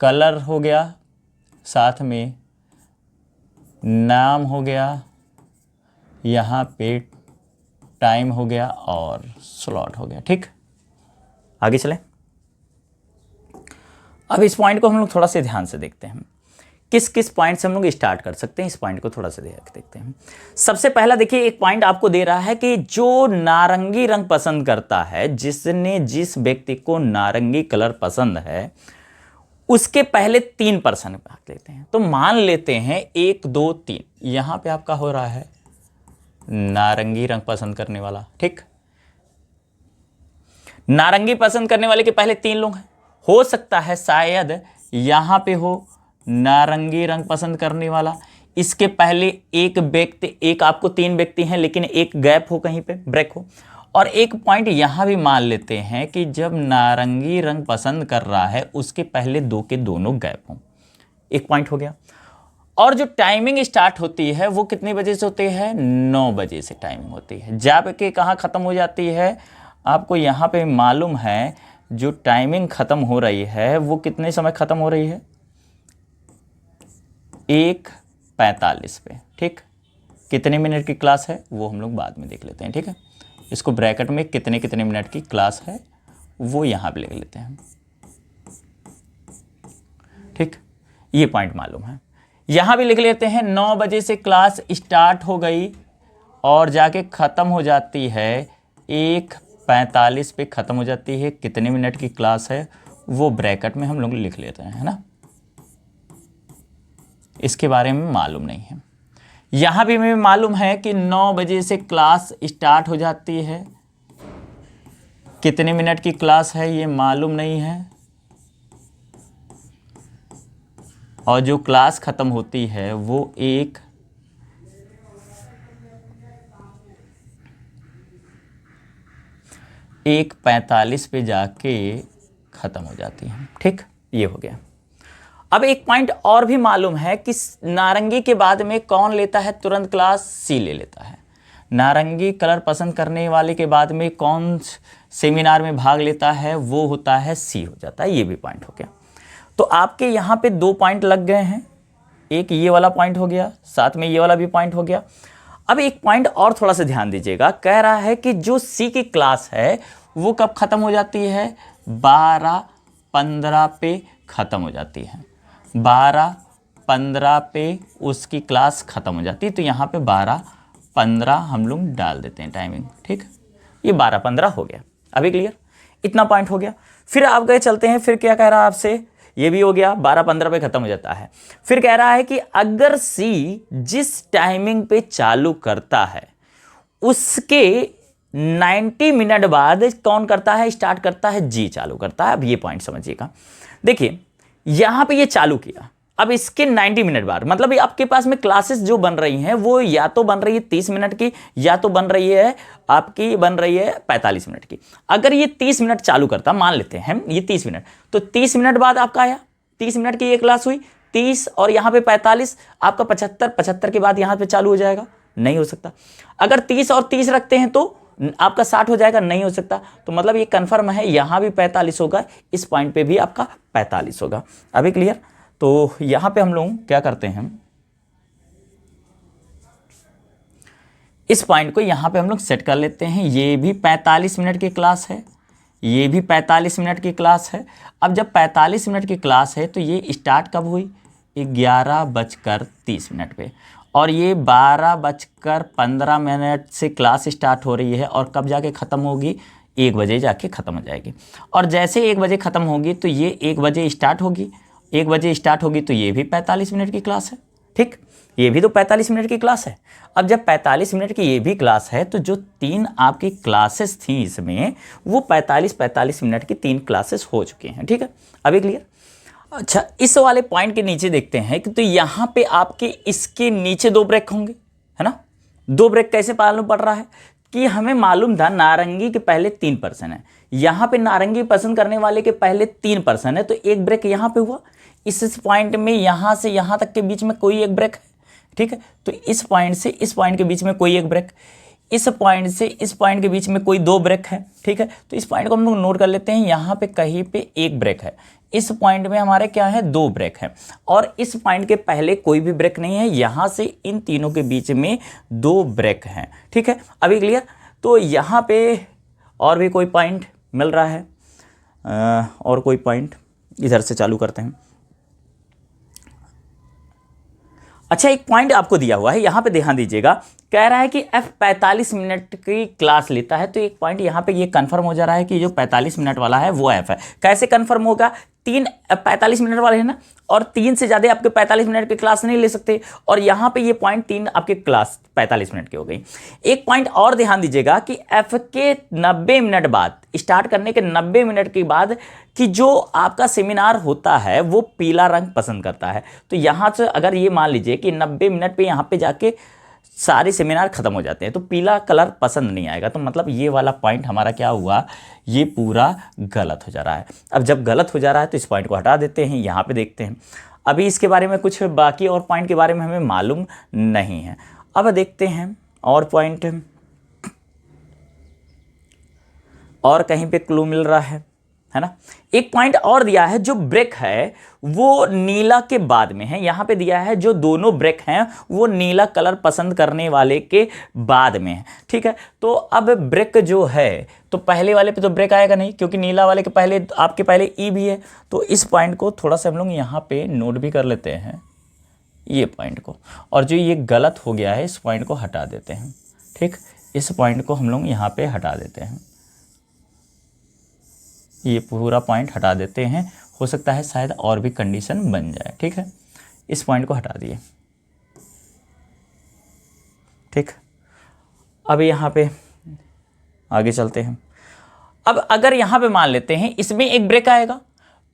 कलर हो गया, साथ में नाम हो गया, यहाँ पे टाइम हो गया और स्लॉट हो गया। ठीक, आगे चलें। अब इस पॉइंट को हम लोग थोड़ा सा ध्यान से देखते हैं, किस किस पॉइंट से हम लोग स्टार्ट कर सकते हैं। इस पॉइंट को थोड़ा सा देखते हैं। सबसे पहला देखिए, एक पॉइंट आपको दे रहा है कि जो नारंगी रंग पसंद करता है, जिस व्यक्ति को नारंगी कलर पसंद है, उसके पहले 3% भाग लेते हैं। तो मान लेते हैं 1, 2, 3, यहाँ पे आपका हो रहा है नारंगी रंग पसंद करने वाला। ठीक, नारंगी पसंद करने वाले के पहले 3 लोग हैं। हो सकता है शायद यहां पे हो नारंगी रंग पसंद करने वाला, इसके पहले एक व्यक्ति, एक आपको 3 व्यक्ति हैं लेकिन एक गैप हो, कहीं पे ब्रेक हो। और एक पॉइंट यहां भी मान लेते हैं कि जब नारंगी रंग पसंद कर रहा है उसके पहले 2 के दोनों गैप हों। एक पॉइंट हो गया। और जो टाइमिंग स्टार्ट होती है वो कितने बजे से होती है, 9 बजे से टाइमिंग होती है। जाके कहाँ ख़त्म हो जाती है, आपको यहाँ पे मालूम है जो टाइमिंग ख़त्म हो रही है वो कितने समय ख़त्म हो रही है, 1:45 पे। ठीक, कितने मिनट की क्लास है वो हम लोग बाद में देख लेते हैं। ठीक है, इसको ब्रैकेट में कितने कितने मिनट की क्लास है वो यहाँ पे लिख लेते हैं। ठीक, ये पॉइंट मालूम है। यहाँ भी लिख लेते हैं 9 बजे से क्लास स्टार्ट हो गई और जाके ख़त्म हो जाती है 1:45 पे ख़त्म हो जाती है। कितने मिनट की क्लास है वो ब्रैकेट में हम लोग लिख लेते हैं, है ना। इसके बारे में मालूम नहीं है। यहाँ भी हमें मालूम है कि 9 बजे से क्लास स्टार्ट हो जाती है, कितने मिनट की क्लास है ये मालूम नहीं है, और जो क्लास ख़त्म होती है वो 1:45 पे जाके ख़त्म हो जाती है। ठीक, ये हो गया। अब एक पॉइंट और भी मालूम है कि नारंगी के बाद में कौन लेता है तुरंत क्लास, सी ले लेता है। नारंगी कलर पसंद करने वाले के बाद में कौन सेमिनार में भाग लेता है वो होता है सी हो जाता है। ये भी पॉइंट हो गया। तो आपके यहाँ पे 2 पॉइंट लग गए हैं, एक ये वाला पॉइंट हो गया, साथ में ये वाला भी पॉइंट हो गया। अब एक पॉइंट और थोड़ा सा ध्यान दीजिएगा, कह रहा है कि जो सी की क्लास है वो कब ख़त्म हो जाती है, 12:15 पे ख़त्म हो जाती है। 12 12:15 पे उसकी क्लास ख़त्म हो जाती है। तो यहाँ पे 12:15 हम लोग डाल देते हैं टाइमिंग, ठीक। ये 12:15 हो गया। अभी क्लियर, इतना पॉइंट हो गया। फिर आप गए चलते हैं, फिर क्या कह रहा है आपसे, ये भी हो गया 12:15 पे ख़त्म हो जाता है। फिर कह रहा है कि अगर सी जिस टाइमिंग पे चालू करता है उसके 90 मिनट बाद कौन करता है, स्टार्ट करता है, जी चालू करता है। अब ये पॉइंट समझिएगा, देखिए यहां पे ये चालू किया, अब इसके 90 मिनट बाद मतलब ये आपके पास में क्लासेस जो बन रही हैं वो या तो बन रही है 30 मिनट की, या तो बन रही है आपकी बन रही है 45 मिनट की। अगर ये 30 मिनट चालू करता, मान लेते हैं ये 30 मिनट, तो 30 मिनट बाद आपका आया, 30 मिनट की ये क्लास हुई, 30 और यहाँ पे 45, आपका 75, 75 के बाद यहाँ पे चालू हो जाएगा, नहीं हो सकता। अगर 30 और 30 रखते हैं तो आपका 60 हो जाएगा, नहीं हो सकता। तो मतलब ये कंफर्म है, यहां भी 45 होगा, इस पॉइंट पे भी आपका 45 होगा। अभी क्लियर। तो यहां पे हम लोग क्या करते हैं, इस पॉइंट को यहां पे हम लोग सेट कर लेते हैं। ये भी 45 मिनट की क्लास है, ये भी 45 मिनट की क्लास है। अब जब 45 मिनट की क्लास है तो ये स्टार्ट कब हुई, 11:30 पे, और ये 12:15 से क्लास स्टार्ट हो रही है, और कब जाके ख़त्म होगी, 1 बजे जाके ख़त्म हो जाएगी। और जैसे 1 बजे ख़त्म होगी तो ये 1 बजे स्टार्ट होगी, 1 बजे स्टार्ट होगी तो ये भी 45 मिनट की क्लास है, ठीक। ये भी तो 45 मिनट की क्लास है। अब जब 45 मिनट की ये भी क्लास है तो जो 3 आपकी क्लासेस थी इसमें, वो 45 मिनट की 3 क्लासेस हो चुकी हैं, ठीक है। अभी क्लियर। अच्छा, इस वाले पॉइंट के नीचे देखते हैं कि तो यहां पे आपके इसके नीचे 2 ब्रेक होंगे, है ना। 2 ब्रेक कैसे मालूम पड़ रहा है कि हमें मालूम था नारंगी के पहले 3% है, यहां पे नारंगी पसंद करने वाले के पहले 3% है, तो 1 ब्रेक यहां पे हुआ। इस पॉइंट में यहां से यहां तक के बीच में कोई 1 ब्रेक है, ठीक है। तो इस पॉइंट से इस पॉइंट के बीच में कोई 1 ब्रेक, इस पॉइंट से इस पॉइंट के बीच में कोई 2 ब्रेक है, ठीक है। तो इस पॉइंट को हम लोग नोट कर लेते हैं, यहां पे कहीं पे 1 ब्रेक है, इस पॉइंट में हमारे क्या है, 2 ब्रेक है, और इस पॉइंट के पहले कोई भी ब्रेक नहीं है, यहां से इन तीनों के बीच में 2 ब्रेक हैं, ठीक है। अभी क्लियर। तो यहां पे और भी कोई पॉइंट मिल रहा है, और कोई पॉइंट इधर से चालू करते हैं। अच्छा, एक पॉइंट आपको दिया हुआ है, यहां पे ध्यान दीजिएगा, कह रहा है कि F 45 मिनट की क्लास लेता है। तो एक पॉइंट यहां पे ये कंफर्म हो जा रहा है कि जो 45 मिनट वाला है वो F है। कैसे कंफर्म होगा, 3 45 मिनट वाले हैं ना, और 3 से ज़्यादा आपके 45 मिनट की क्लास नहीं ले सकते, और यहाँ पे ये पॉइंट 3 आपके क्लास 45 मिनट की हो गई। एक पॉइंट और ध्यान दीजिएगा कि F के 90 मिनट बाद, स्टार्ट करने के 90 मिनट के बाद कि जो आपका सेमिनार होता है वो पीला रंग पसंद करता है। तो यहाँ से अगर ये मान लीजिए कि 90 मिनट पे यहाँ पे जाके सारे सेमिनार खत्म हो जाते हैं तो पीला कलर पसंद नहीं आएगा, तो मतलब ये वाला पॉइंट हमारा क्या हुआ, ये पूरा गलत हो जा रहा है। अब जब गलत हो जा रहा है तो इस पॉइंट को हटा देते हैं, यहाँ पे देखते हैं। अभी इसके बारे में कुछ बाकी और पॉइंट के बारे में हमें मालूम नहीं है। अब देखते हैं और पॉइंट, और कहीं पे क्लू मिल रहा है ना। एक पॉइंट और दिया है, जो ब्रेक है वो नीला के बाद में है, यहां पे दिया है जो दोनों ब्रेक हैं वो नीला कलर पसंद करने वाले के बाद में है, ठीक है। तो अब ब्रेक जो है तो पहले वाले पे तो ब्रेक आएगा नहीं, क्योंकि नीला वाले के पहले आपके पहले ई भी है। तो इस पॉइंट को थोड़ा सा हम लोग यहाँ पे नोट भी कर लेते हैं, ये पॉइंट को, और जो ये गलत हो गया है इस पॉइंट को हटा देते हैं, ठीक। इस पॉइंट को हम लोग यहाँ पे हटा देते हैं, ये पूरा पॉइंट हटा देते हैं। हो सकता है शायद और भी कंडीशन बन जाए, ठीक है। इस पॉइंट को हटा दिए, ठीक। अब यहाँ पे आगे चलते हैं। अब अगर यहाँ पे मान लेते हैं इसमें एक ब्रेक आएगा,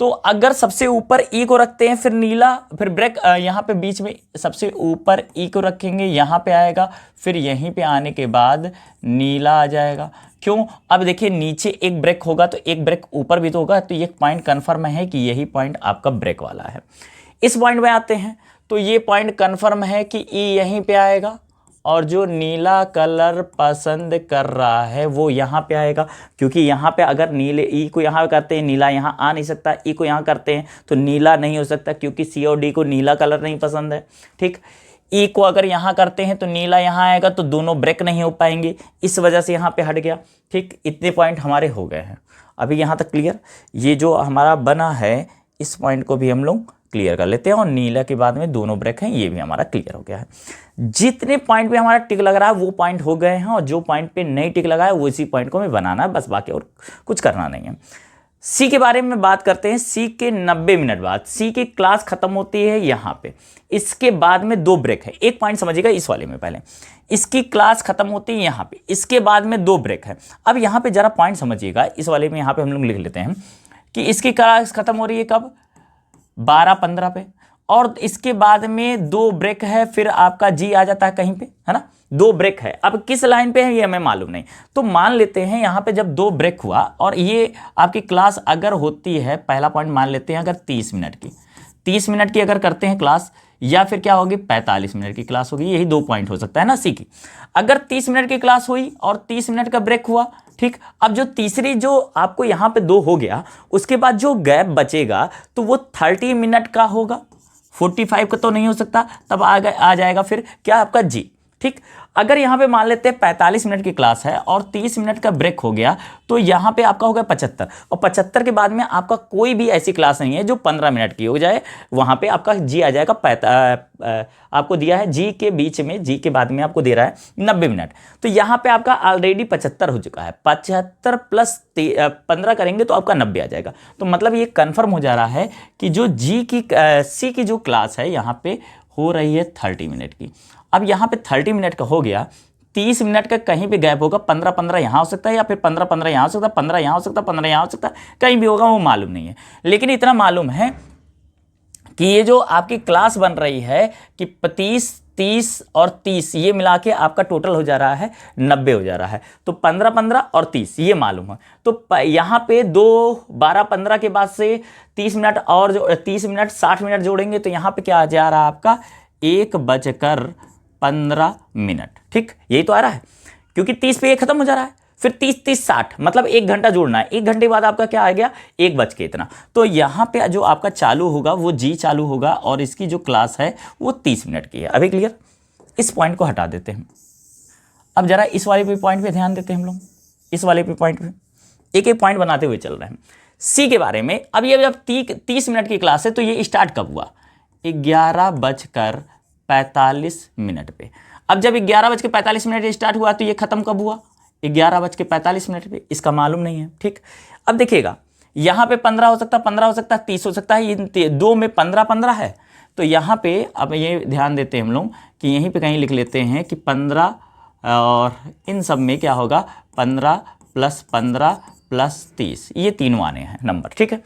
तो अगर सबसे ऊपर ई को रखते हैं फिर नीला, फिर ब्रेक यहाँ पे बीच में सबसे ऊपर ई को रखेंगे, यहाँ पे आएगा, फिर यहीं पे आने के बाद नीला आ जाएगा। क्यों, अब देखिए नीचे एक ब्रेक होगा तो एक ब्रेक ऊपर भी तो होगा, तो ये पॉइंट कन्फर्म है कि यही पॉइंट आपका ब्रेक वाला है। इस पॉइंट में आते हैं तो ये पॉइंट कन्फर्म है कि ई यहीं पे आएगा, और जो नीला कलर पसंद कर रहा है वो यहाँ पे आएगा, क्योंकि यहाँ पे अगर नीले ई को यहाँ करते हैं नीला यहाँ आ नहीं सकता, ई को यहाँ करते हैं तो नीला नहीं हो सकता, क्योंकि सी और डी को नीला कलर नहीं पसंद है, ठीक। ई को अगर यहाँ करते हैं तो नीला यहाँ आएगा, तो दोनों ब्रेक नहीं हो पाएंगे, इस वजह से यहाँ पे हट गया, ठीक। इतने पॉइंट हमारे हो गए हैं। अभी यहाँ तक क्लियर। ये जो हमारा बना है इस पॉइंट को भी हम लोग क्लियर कर लेते हैं। और नीला के बाद में दोनों ब्रेक हैं, ये भी हमारा क्लियर हो गया है। जितने पॉइंट पे हमारा टिक लग रहा है वो पॉइंट हो गए हैं, और जो पॉइंट पे नहीं टिक लगा है वो इसी पॉइंट को हमें बनाना है बस, बाकी और कुछ करना नहीं है। सी के बारे में बात करते हैं। सी के 90 मिनट बाद सी की क्लास खत्म होती है यहाँ पे। इसके बाद में 2 ब्रेक है। एक पॉइंट समझिएगा इस वाले में, पहले इसकी क्लास खत्म होती है यहाँ पे, इसके बाद में 2 ब्रेक है। अब यहाँ पे जरा पॉइंट समझिएगा इस वाले में, यहाँ पे हम लोग लिख लेते हैं कि इसकी क्लास खत्म हो रही है कब, 12:15 पे, और इसके बाद में 2 ब्रेक है, फिर आपका जी आ जाता है कहीं पे, है ना। 2 ब्रेक है, अब किस लाइन पे है ये हमें मालूम नहीं, तो मान लेते हैं यहाँ पे जब 2 ब्रेक हुआ और ये आपकी क्लास अगर होती है, पहला पॉइंट मान लेते हैं अगर 30 मिनट की, 30 मिनट की अगर करते हैं क्लास, या फिर क्या होगी 45 मिनट की क्लास होगी, यही 2 पॉइंट हो सकता है ना सी की। अगर 30 मिनट की क्लास हुई और 30 मिनट का ब्रेक हुआ, ठीक। अब जो तीसरी जो आपको यहाँ पे 2 हो गया, उसके बाद जो गैप बचेगा तो वो 30 मिनट का होगा, 45 का तो नहीं हो सकता, तब आ जाएगा फिर क्या आपका जी, ठीक। अगर यहाँ पे मान लेते हैं 45 मिनट की क्लास है और 30 मिनट का ब्रेक हो गया, तो यहाँ पे आपका होगा 75, और 75 के बाद में आपका कोई भी ऐसी क्लास नहीं है जो 15 मिनट की हो जाए, वहाँ पे आपका जी आ जाएगा आपको दिया है जी के बीच में, जी के बाद में आपको दे रहा है 90 मिनट, तो यहाँ पे आपका ऑलरेडी 75 हो चुका है। 75 प्लस 15 करेंगे तो आपका 90 आ जाएगा। तो मतलब ये कन्फर्म हो जा रहा है कि जो जी की सी की जो क्लास है यहाँ पे हो रही है 30 मिनट की। अब यहाँ पे 30 मिनट का हो गया, 30 मिनट का कहीं भी गैप होगा, 15-15 यहाँ हो सकता है, या फिर 15-15 यहाँ हो सकता है, 15 यहाँ हो सकता है, 15 यहाँ हो सकता है, कहीं भी होगा वो मालूम नहीं है। लेकिन इतना मालूम है कि ये जो आपकी क्लास बन रही है कि 25, 30 और 30 ये मिला के आपका टोटल हो जा रहा है 90 हो जा रहा है। तो 15-15 और 30 ये मालूम है। तो यहाँ पे 12-15 के बाद से 30 मिनट और जो 30 मिनट 60 मिनट जोड़ेंगे, तो यहाँ पे क्या आ जा रहा है आपका 1:15 मिनट, ठीक। यही तो आ रहा है, क्योंकि 30 पे ये खत्म हो जा रहा है, फिर 30-30-60 मतलब 1 घंटा जोड़ना है। 1 घंटे बाद आपका क्या आ गया 1 बज के इतना। तो यहाँ पे जो आपका चालू होगा वो जी चालू होगा, और इसकी जो क्लास है वो 30 मिनट की है। अभी क्लियर? इस पॉइंट को हटा देते हैं। अब जरा इस वाले पे पॉइंट पे ध्यान देते हैं हम लोग, इस वाले पे पॉइंट पे एक एक पॉइंट बनाते हुए चल रहे हैं सी के बारे में। अब ये जब 30 मिनट की क्लास है तो ये स्टार्ट कब हुआ, 11:45 पे। अब जब 11:45 स्टार्ट हुआ तो ये खत्म कब हुआ, 11:45 पे। इसका मालूम नहीं है, ठीक। अब देखिएगा यहाँ पे 15 हो सकता है, 15 हो सकता है, 30 हो सकता है, ये 2 में 15-15 है। तो यहाँ पे अब ये ध्यान देते हैं हम लोग कि यहीं पे कहीं लिख लेते हैं कि 15, और इन सब में क्या होगा 15 + 15 + 30, ये तीनों आने हैं नंबर, ठीक है।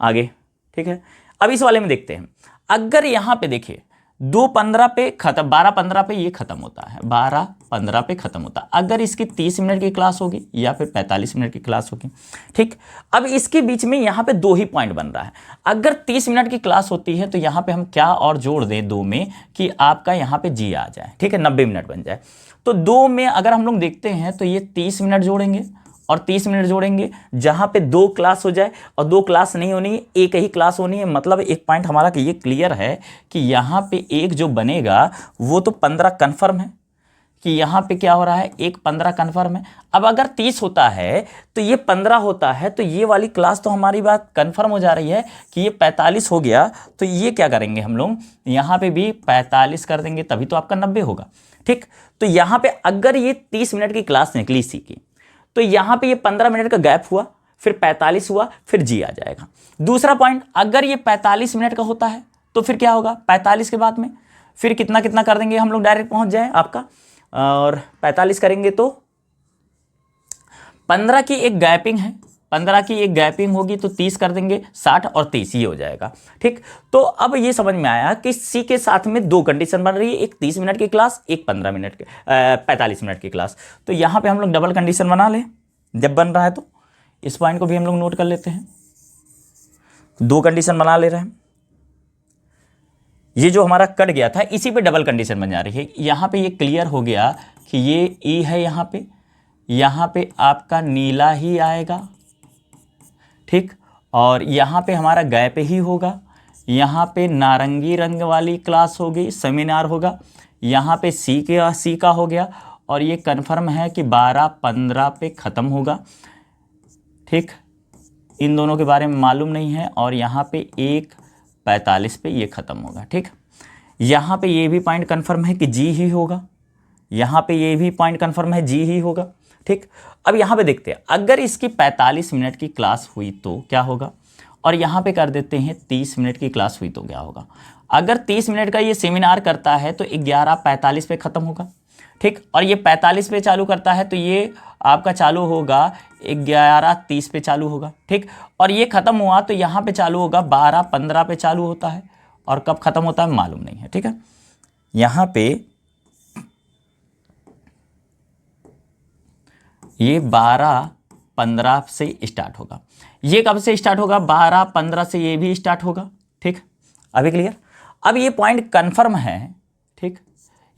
आगे, ठीक है। अब इस वाले में देखते हैं, अगर यहाँ पे देखिए 2:15 पे खत्म, 12:15 पे ये खत्म होता है, 12:15 पे खत्म होता है। अगर इसकी 30 मिनट की क्लास होगी या फिर 45 मिनट की क्लास होगी, ठीक। अब इसके बीच में यहाँ पे 2 ही पॉइंट बन रहा है। अगर 30 मिनट की क्लास होती है तो यहाँ पे हम क्या और जोड़ दें 2 में कि आपका यहाँ पे जी आ जाए, ठीक है, 90 मिनट बन जाए। तो 2 में अगर हम लोग देखते हैं तो ये 30 मिनट जोड़ेंगे और 30 मिनट जोड़ेंगे, जहां पे 2 क्लास हो जाए, और 2 क्लास नहीं होनी है, एक ही क्लास होनी है। मतलब एक पॉइंट हमारा कि ये क्लियर है कि यहाँ पे एक जो बनेगा वो तो 15 कन्फर्म है, कि यहाँ पे क्या हो रहा है 15 कन्फर्म है। अब अगर 30 होता है तो ये 15 होता है, तो ये वाली क्लास तो हमारी बात कन्फर्म हो जा रही है कि ये 45 हो गया। तो ये क्या करेंगे हम लोग, यहाँ पे भी 45 कर देंगे, तभी तो आपका 90 होगा, ठीक। तो यहाँ पे अगर ये 30 मिनट की क्लास निकली सी की, तो यहाँ पे ये 15 मिनट का गैप हुआ, फिर 45 हुआ, फिर जी आ जाएगा। दूसरा पॉइंट, अगर ये 45 मिनट का होता है तो फिर क्या होगा, 45 के बाद में फिर कितना कितना कर देंगे हम लोग, डायरेक्ट पहुंच जाए आपका, और 45 करेंगे तो 15 की एक गैपिंग है, 15 की एक गैपिंग होगी तो 30 कर देंगे, 60 और 30 ये हो जाएगा, ठीक। तो अब ये समझ में आया कि सी के साथ में 2 कंडीशन बन रही है, एक 30 मिनट की क्लास, एक 15 मिनट की 45 मिनट की क्लास। तो यहाँ पे हम लोग डबल कंडीशन बना लें जब बन रहा है, तो इस पॉइंट को भी हम लोग नोट कर लेते हैं। 2 कंडीशन बना ले रहे हैं, ये जो हमारा कट गया था इसी पे डबल कंडीशन बन जा रही है। यहाँ पे ये क्लियर हो गया कि ये ई है, यहाँ पे आपका नीला ही आएगा, ठीक। और यहाँ पे हमारा गैप ही होगा, यहाँ पे नारंगी रंग वाली क्लास होगी, सेमिनार होगा, यहाँ पे सी का हो गया, और ये कन्फर्म है कि 12:15 पे ख़त्म होगा, ठीक। इन दोनों के बारे में मालूम नहीं है। और यहाँ पे 1 45 पे ये ख़त्म होगा। ठीक, यहाँ पे ये भी पॉइंट कन्फर्म है कि जी ही होगा, यहाँ पे ये भी पॉइंट कन्फर्म है जी ही होगा। ठीक, अब यहाँ पे देखते हैं अगर इसकी 45 मिनट की क्लास हुई तो क्या होगा, और यहाँ पे कर देते हैं 30 मिनट की क्लास हुई तो क्या होगा। अगर 30 मिनट का ये सेमिनार करता है तो 11:45 पे ख़त्म होगा। ठीक, और ये 45 पे चालू करता है तो ये आपका चालू होगा 11:30 पे चालू होगा। ठीक, और ये ख़त्म हुआ तो यहाँ पे चालू होगा 12:15 पे चालू होता है, और कब ख़त्म होता है मालूम नहीं है। ठीक है, यहाँ पे ये 12:15 से स्टार्ट होगा। ये कब से स्टार्ट होगा, 12:15 से ये भी स्टार्ट होगा। ठीक, अभी क्लियर। अब ये पॉइंट कंफर्म है। ठीक,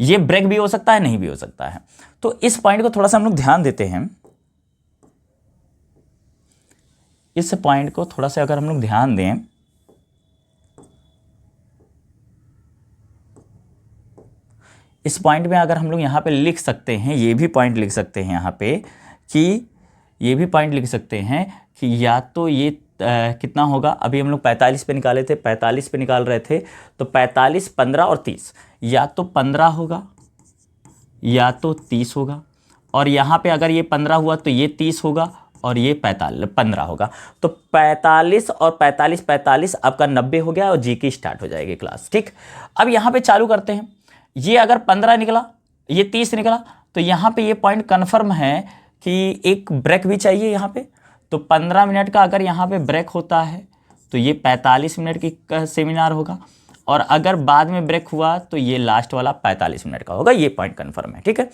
ये ब्रेक भी हो सकता है, नहीं भी हो सकता है, तो इस पॉइंट को थोड़ा सा हम लोग ध्यान देते हैं। इस पॉइंट को थोड़ा सा अगर हम लोग ध्यान दें, इस पॉइंट में अगर हम लोग यहाँ पे लिख सकते हैं, ये भी पॉइंट लिख सकते हैं यहाँ पे कि ये भी पॉइंट लिख सकते हैं कि या तो ये कितना होगा, अभी हम लोग 45 पे निकाले थे, 45 पे निकाल रहे थे, तो 45, 15 और 30, या तो 15 होगा या तो 30 होगा, और यहाँ पे अगर ये 15 हुआ तो ये 30 होगा और ये 15 होगा। तो 45 और 45 आपका 90 हो गया और जी की स्टार्ट हो जाएगी क्लास। ठीक, अब यहाँ पे चालू करते हैं। ये अगर 15 निकला, ये 30 निकला, तो यहाँ पे ये पॉइंट कन्फर्म है कि एक ब्रेक भी चाहिए यहाँ पे। तो 15 मिनट का अगर यहाँ पे ब्रेक होता है तो ये 45 मिनट की सेमिनार होगा, और अगर बाद में ब्रेक हुआ तो ये लास्ट वाला 45 मिनट का होगा। ये पॉइंट कन्फर्म है। ठीक है,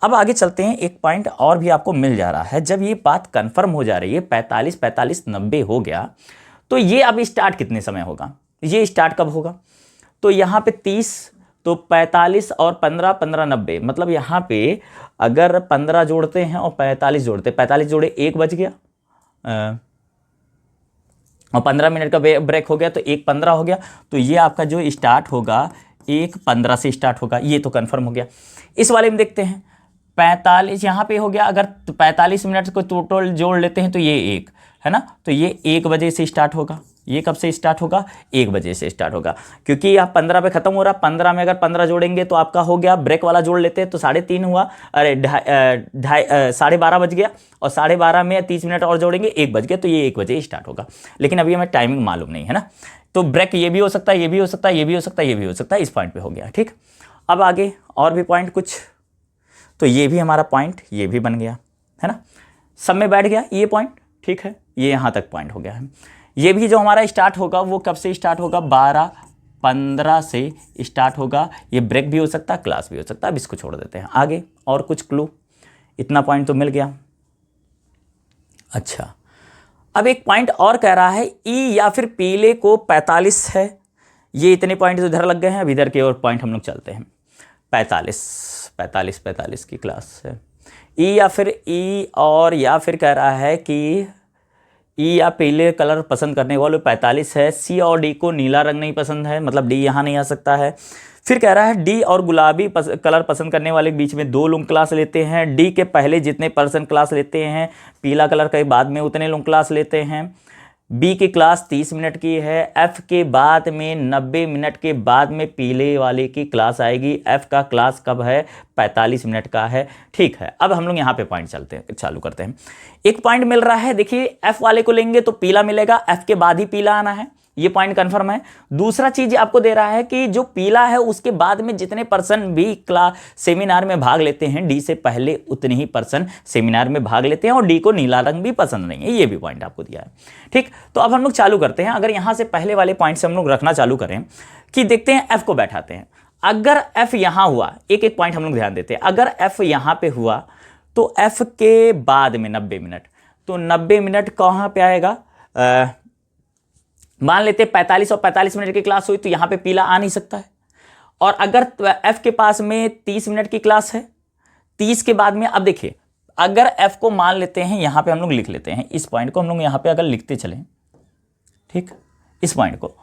अब आगे चलते हैं। एक पॉइंट और भी आपको मिल जा रहा है। जब ये बात कन्फर्म हो जा रही है, 45, 90 हो गया, तो ये अब स्टार्ट कितने समय होगा, ये स्टार्ट कब होगा, तो यहाँ पे 30, तो 45 और 15, 90, मतलब यहाँ पे अगर 15 जोड़ते हैं और 45 जोड़ते हैं, 45 जोड़े 1 बज गया, और 15 मिनट का ब्रेक हो गया तो 1:15 हो गया। तो ये आपका जो स्टार्ट होगा 1:15 से स्टार्ट होगा। ये तो कंफर्म हो गया। इस वाले में देखते हैं 45 यहाँ पे हो गया। अगर 45 मिनट को टोटल जोड़ लेते हैं तो ये 1 है ना, तो ये 1 बजे से स्टार्ट होगा। ये कब से स्टार्ट होगा, 1 बजे से स्टार्ट होगा, क्योंकि यहाँ 15 पे खत्म हो रहा। 15 में अगर 15 जोड़ेंगे तो आपका हो गया, ब्रेक वाला जोड़ लेते हैं तो 3:30 हुआ, अरे 12:30 बज गया, और 12:30 में 30 मिनट और जोड़ेंगे 1 बज गया, तो ये 1 बजे स्टार्ट होगा। लेकिन अभी हमें टाइमिंग मालूम नहीं है ना, तो ब्रेक ये भी हो सकता है, ये भी हो सकता है, ये भी हो सकता है, ये भी हो सकता है। इस पॉइंट पे हो गया। ठीक, अब आगे और भी पॉइंट कुछ, तो ये भी हमारा पॉइंट ये भी बन गया है ना, सब में बैठ गया ये पॉइंट। ठीक है, ये यहाँ तक पॉइंट हो गया है। ये भी जो हमारा स्टार्ट होगा वो कब से स्टार्ट होगा, 12:15 से स्टार्ट होगा। ये ब्रेक भी हो सकता है, क्लास भी हो सकता है। अब इसको छोड़ देते हैं। आगे और कुछ क्लू, इतना पॉइंट तो मिल गया। अच्छा, अब एक पॉइंट और कह रहा है ई या फिर पीले को 45 है। ये इतने पॉइंट इधर लग गए हैं। अब इधर के और पॉइंट हम लोग चलते हैं। 45 की क्लास है। ई या फिर ई, और या फिर कह रहा है कि ई या पीले कलर पसंद करने वाले 45 है। सी और डी को नीला रंग नहीं पसंद है, मतलब डी यहाँ नहीं आ सकता है। फिर कह रहा है डी और गुलाबी कलर पसंद करने वाले के बीच में 2 लोग क्लास लेते हैं। डी के पहले जितने पर्सन क्लास लेते हैं, पीला कलर के बाद में उतने लोग क्लास लेते हैं। बी की क्लास 30 मिनट की है। एफ के बाद में 90 मिनट के बाद में पीले वाले की क्लास आएगी। एफ का क्लास कब है, 45 मिनट का है। ठीक है, अब हम लोग यहाँ पे पॉइंट चालू करते हैं। एक पॉइंट मिल रहा है, देखिए एफ वाले को लेंगे तो पीला मिलेगा, एफ के बाद ही पीला आना है, ये पॉइंट कंफर्म है। दूसरा चीज आपको दे रहा है कि जो पीला है उसके बाद में जितने पर्सन भी सेमिनार में भाग लेते हैं, डी से पहले उतने ही पर्सन सेमिनार में भाग लेते हैं, और डी को नीला रंग भी पसंद नहीं है, ये भी पॉइंट आपको दिया है। ठीक, तो अब हम लोग चालू करते हैं। अगर यहां से पहले वाले पॉइंट से हम लोग रखना चालू करें कि देखते हैं एफ को बैठाते हैं। अगर एफ यहां हुआ, एक एक पॉइंट हम लोग ध्यान देते हैं। अगर एफ यहां पे हुआ तो एफ के बाद में 90 मिनट, तो 90 मिनट कहां पे आएगा, मान लेते 45 और 45 मिनट की क्लास हुई तो यहां पे पीला आ नहीं सकता है। और अगर एफ के पास में 30 मिनट की क्लास है, 30 के बाद में, अब देखिए अगर एफ को मान लेते हैं, यहां पे हम लोग लिख लेते हैं, इस पॉइंट को हम लोग यहां पे अगर लिखते चलें, ठीक, इस पॉइंट को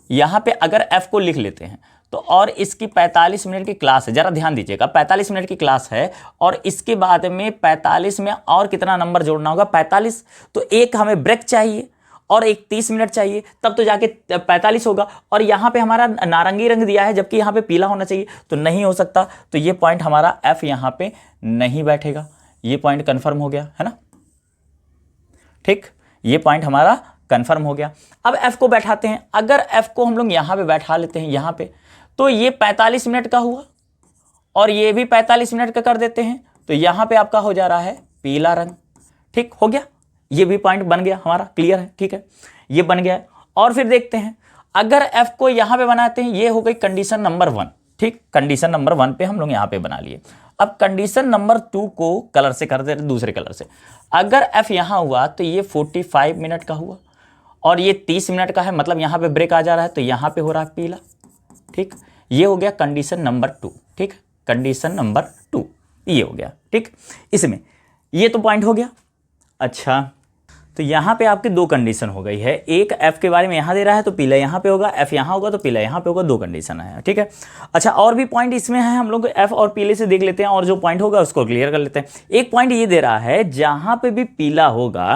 यहां पे अगर एफ को लिख लेते हैं तो, और इसकी 45 मिनट की क्लास है, जरा ध्यान दीजिएगा, 45 मिनट की क्लास है, और इसके बाद में 45 में और कितना नंबर जोड़ना होगा, 45, तो एक हमें ब्रेक चाहिए, और एक 30 मिनट चाहिए, तब तो जाके 45 होगा। और यहाँ पे हमारा नारंगी रंग दिया है जबकि यहाँ पे पीला होना चाहिए, तो नहीं हो सकता। तो ये पॉइंट हमारा एफ यहाँ पे नहीं बैठेगा। ये पॉइंट कंफर्म हो गया है ना, ठीक, ये पॉइंट हमारा कंफर्म हो गया। अब एफ को बैठाते हैं। अगर एफ को हम लोग यहाँ पे बैठा लेते हैं यहाँ पे, तो ये 45 मिनट का हुआ और ये भी 45 मिनट का कर देते हैं, तो यहाँ पे आपका हो जा रहा है पीला रंग। ठीक हो गया, ये भी पॉइंट बन गया हमारा, क्लियर है, ठीक है, ये बन गया है। और फिर देखते हैं, अगर एफ को यहाँ पे बनाते हैं, ये हो गई कंडीशन नंबर 1, ठीक, कंडीशन नंबर 1 पे हम लोग यहाँ पे बना लिए। अब कंडीशन नंबर 2 को कलर से कर दे, दूसरे कलर से। अगर एफ यहाँ हुआ तो ये 45 मिनट का हुआ और ये 30 मिनट का है, मतलब यहाँ पे ब्रेक आ जा रहा है, तो यहाँ पे हो रहा है पीला। ठीक, ये हो गया कंडीशन नंबर 2, ठीक, कंडीशन नंबर 2 ये हो गया। ठीक, इसमें ये तो पॉइंट हो गया। अच्छा, तो यहाँ पे आपकी 2 कंडीशन हो गई है। एक एफ के बारे में यहाँ दे रहा है तो पीला यहाँ पे होगा, एफ यहाँ होगा तो पीला यहाँ पे होगा, 2 कंडीशन है, ठीक है। अच्छा, और भी पॉइंट इसमें है, हम लोग एफ और पीले से देख लेते हैं और जो पॉइंट होगा उसको क्लियर कर लेते हैं। एक पॉइंट ये दे रहा है, जहाँ पे भी पीला होगा,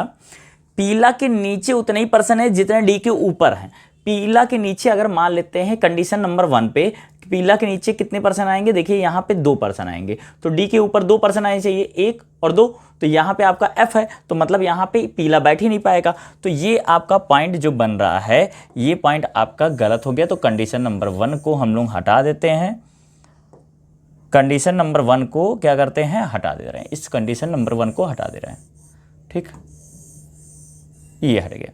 पीला के नीचे उतने ही पर्सन है जितने डी के ऊपर हैं। पीला के नीचे अगर मान लेते हैं कंडीशन नंबर 1 पे, पीला के नीचे कितने पर्सन आएंगे, देखिए यहाँ पे 2 पर्सन आएंगे, तो डी के ऊपर 2 पर्सन आने चाहिए, 1 और 2, तो यहाँ पे आपका एफ है, तो मतलब यहाँ पे पीला बैठ ही नहीं पाएगा। तो ये आपका पॉइंट जो बन रहा है, ये पॉइंट आपका गलत हो गया। तो कंडीशन नंबर 1 को हम लोग हटा देते हैं, कंडीशन नंबर 1 को क्या करते हैं, हटा दे रहे हैं, इस कंडीशन नंबर 1 को हटा दे रहे हैं। ठीक, ये हट गया।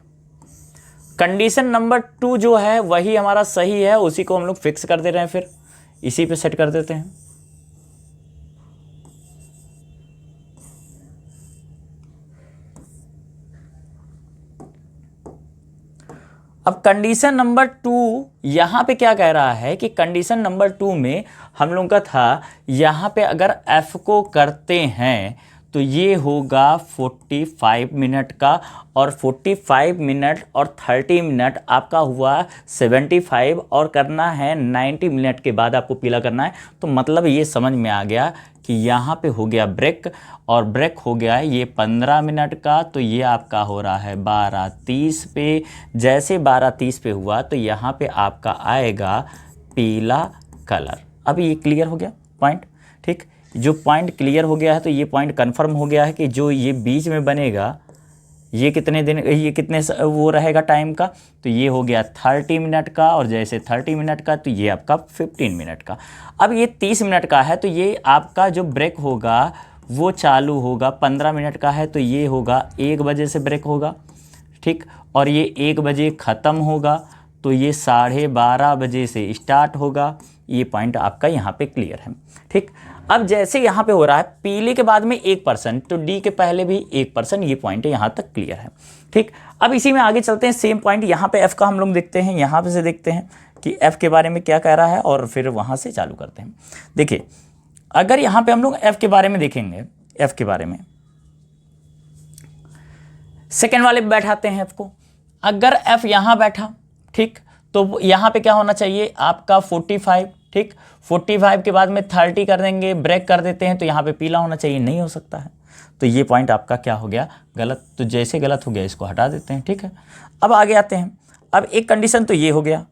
कंडीशन नंबर 2 जो है वही हमारा सही है, उसी को हम लोग फिक्स कर दे रहे हैं, फिर इसी पे सेट कर देते हैं। अब कंडीशन नंबर 2 यहां पे क्या कह रहा है कि कंडीशन नंबर 2 में हम लोग का था, यहां पे अगर एफ को करते हैं तो ये होगा 45 मिनट का, और 45 मिनट और 30 मिनट आपका हुआ 75, और करना है 90 मिनट के बाद आपको पीला करना है। तो मतलब ये समझ में आ गया कि यहाँ पे हो गया ब्रेक, और ब्रेक हो गया है ये 15 मिनट का, तो ये आपका हो रहा है 12:30 पे। जैसे 12:30 पे हुआ तो यहाँ पे आपका आएगा पीला कलर। अब ये क्लियर हो गया पॉइंट, ठीक, जो पॉइंट क्लियर हो गया है तो ये पॉइंट कंफर्म हो गया है कि जो ये बीच में बनेगा ये कितने दिन, ये कितने वो रहेगा टाइम का, तो ये हो गया 30 मिनट का, और जैसे 30 मिनट का तो ये आपका 15 मिनट का। अब ये 30 मिनट का है तो ये आपका जो ब्रेक होगा वो चालू होगा 15 मिनट का है, तो ये होगा 1 बजे से ब्रेक होगा, ठीक, और ये 1 बजे ख़त्म होगा, तो ये 12:30 बजे से स्टार्ट होगा। ये पॉइंट आपका यहाँ पे क्लियर है, ठीक। अब जैसे यहाँ पे हो रहा है पीले के बाद में 1%, तो डी के पहले भी 1%, ये पॉइंट यहाँ तक क्लियर है, ठीक। अब इसी में आगे चलते हैं, सेम पॉइंट यहाँ पे एफ का हम लोग देखते हैं, यहाँ पे से देखते हैं कि एफ के बारे में क्या कह रहा है, और फिर वहाँ से चालू करते हैं। देखिए, अगर यहाँ पे हम लोग एफ के बारे में देखेंगे, एफ के बारे में सेकेंड वाले बैठाते हैं एफ को। अगर एफ यहाँ बैठा, ठीक, तो यहाँ पे क्या होना चाहिए आपका 45, ठीक, 45 के बाद में 30 कर देंगे, ब्रेक कर देते हैं, तो यहाँ पे पीला होना चाहिए, नहीं हो सकता है, तो ये पॉइंट आपका क्या हो गया, गलत। तो जैसे गलत हो गया इसको हटा देते हैं, ठीक है। अब आगे आते हैं, अब एक कंडीशन तो ये हो गया।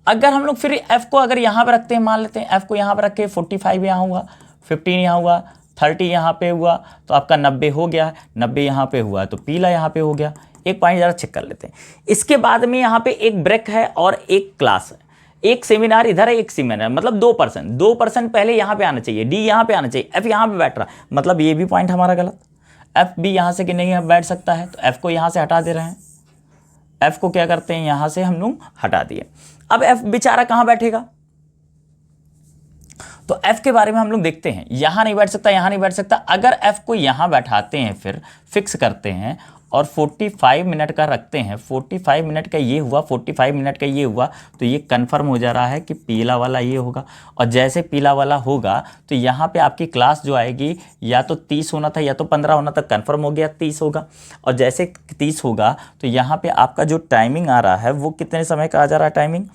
अगर हम लोग फिर एफ को अगर यहाँ पर रखते हैं, मान लेते हैं एफ को यहाँ पर रखे, 45 यहाँ हुआ, 15 यहाँ हुआ, 30 यहाँ पे हुआ, तो आपका 90 हो गया, 90 यहाँ पे हुआ तो पीला यहाँ पे हो गया। एक पॉइंट ज़रा चेक कर लेते हैं। इसके बाद में यहाँ पे एक ब्रेक है और एक क्लास है, एक सेमिनार इधर है, एक सेमिनार, मतलब 2% पहले यहाँ पे आना चाहिए, डी यहाँ पे आना चाहिए, एफ यहाँ पे बैठ रहा है, मतलब ये भी पॉइंट हमारा गलत। एफ भी यहाँ से कि नहीं बैठ सकता है, तो एफ को यहाँ से हटा दे रहे हैं, एफ को क्या करते हैं यहाँ से हम लोग हटा दिए। अब एफ बेचारा कहाँ बैठेगा, तो एफ के बारे में हम लोग देखते हैं, यहाँ नहीं बैठ सकता, यहाँ नहीं बैठ सकता। अगर एफ को यहाँ बैठाते हैं, फिर फिक्स करते हैं और 45 मिनट का रखते हैं, 45 मिनट का ये हुआ, 45 मिनट का ये हुआ, तो ये कंफर्म हो जा रहा है कि पीला वाला ये होगा। और जैसे पीला वाला होगा तो यहाँ पे आपकी क्लास जो आएगी या तो 30 होना था या तो 15 होना था, कंफर्म हो गया 30 होगा। और जैसे 30 होगा तो यहाँ पे आपका जो टाइमिंग आ रहा है वो कितने समय का आ जा रहा है टाइमिंग,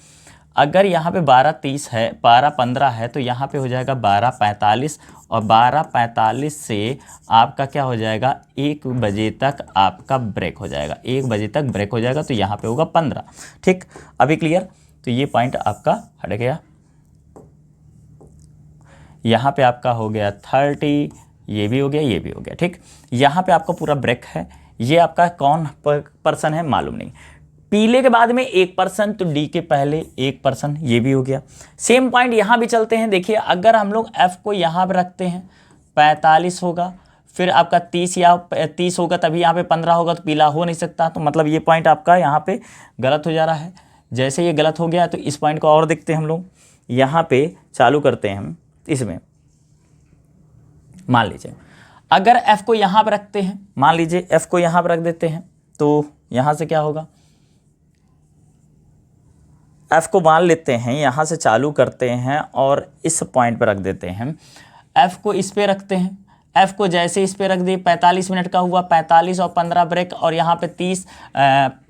अगर यहाँ पे 12:30 है, 12:15 है, तो यहाँ पे हो जाएगा 12:45 और 12:45 से आपका क्या हो जाएगा 1 बजे तक आपका ब्रेक हो जाएगा, 1 बजे तक ब्रेक हो जाएगा, तो यहाँ पे होगा 15। ठीक, अभी क्लियर? तो ये पॉइंट आपका हट गया। यहाँ पे आपका हो गया 30, ये भी हो गया, ये भी हो गया। ठीक, यहाँ पे आपका पूरा ब्रेक है। ये आपका कौन पर्सन है मालूम नहीं। पीले के बाद में 1%, तो डी के पहले 1%, ये भी हो गया। सेम पॉइंट यहाँ भी चलते हैं। देखिए अगर हम लोग एफ को यहाँ पर रखते हैं 45 होगा, फिर आपका 30 या 30 होगा, तभी यहाँ पे 15 होगा, तो पीला हो नहीं सकता। तो मतलब ये पॉइंट आपका यहाँ पे गलत हो जा रहा है। जैसे ये गलत हो गया तो इस पॉइंट को और देखते हैं हम लोग। यहाँ पे चालू करते हैं हम इसमें। मान लीजिए अगर एफ को यहाँ पर रखते हैं, मान लीजिए एफ को यहाँ पर रख देते हैं, तो यहाँ से क्या होगा, एफ को मान लेते हैं, यहाँ से चालू करते हैं और इस पॉइंट पर रख देते हैं। एफ को इस पे रखते हैं, एफ को जैसे इस पे रख दिए, 45 मिनट का हुआ, 45 और 15 ब्रेक, और यहाँ पे 30,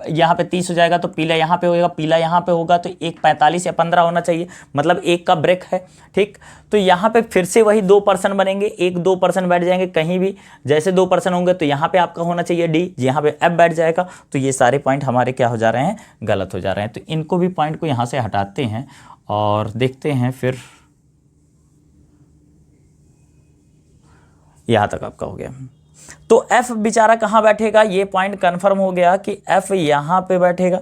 यहाँ पे 30 हो जाएगा, तो पीला यहाँ पे होगा, पीला यहाँ पे होगा, तो एक 45 या 15 होना चाहिए, मतलब एक का ब्रेक है। ठीक, तो यहाँ पे फिर से वही 2% बनेंगे, 1-2% बैठ जाएंगे कहीं भी। जैसे 2% होंगे तो यहाँ पे आपका होना चाहिए डी, यहाँ पे एफ बैठ जाएगा। तो ये सारे पॉइंट हमारे क्या हो जा रहे हैं, गलत हो जा रहे हैं। तो इनको भी पॉइंट को यहाँ से हटाते हैं और देखते हैं फिर। यहाँ तक आपका हो गया। तो F बेचारा कहाँ बैठेगा, ये पॉइंट कंफर्म हो गया कि F यहाँ पे बैठेगा।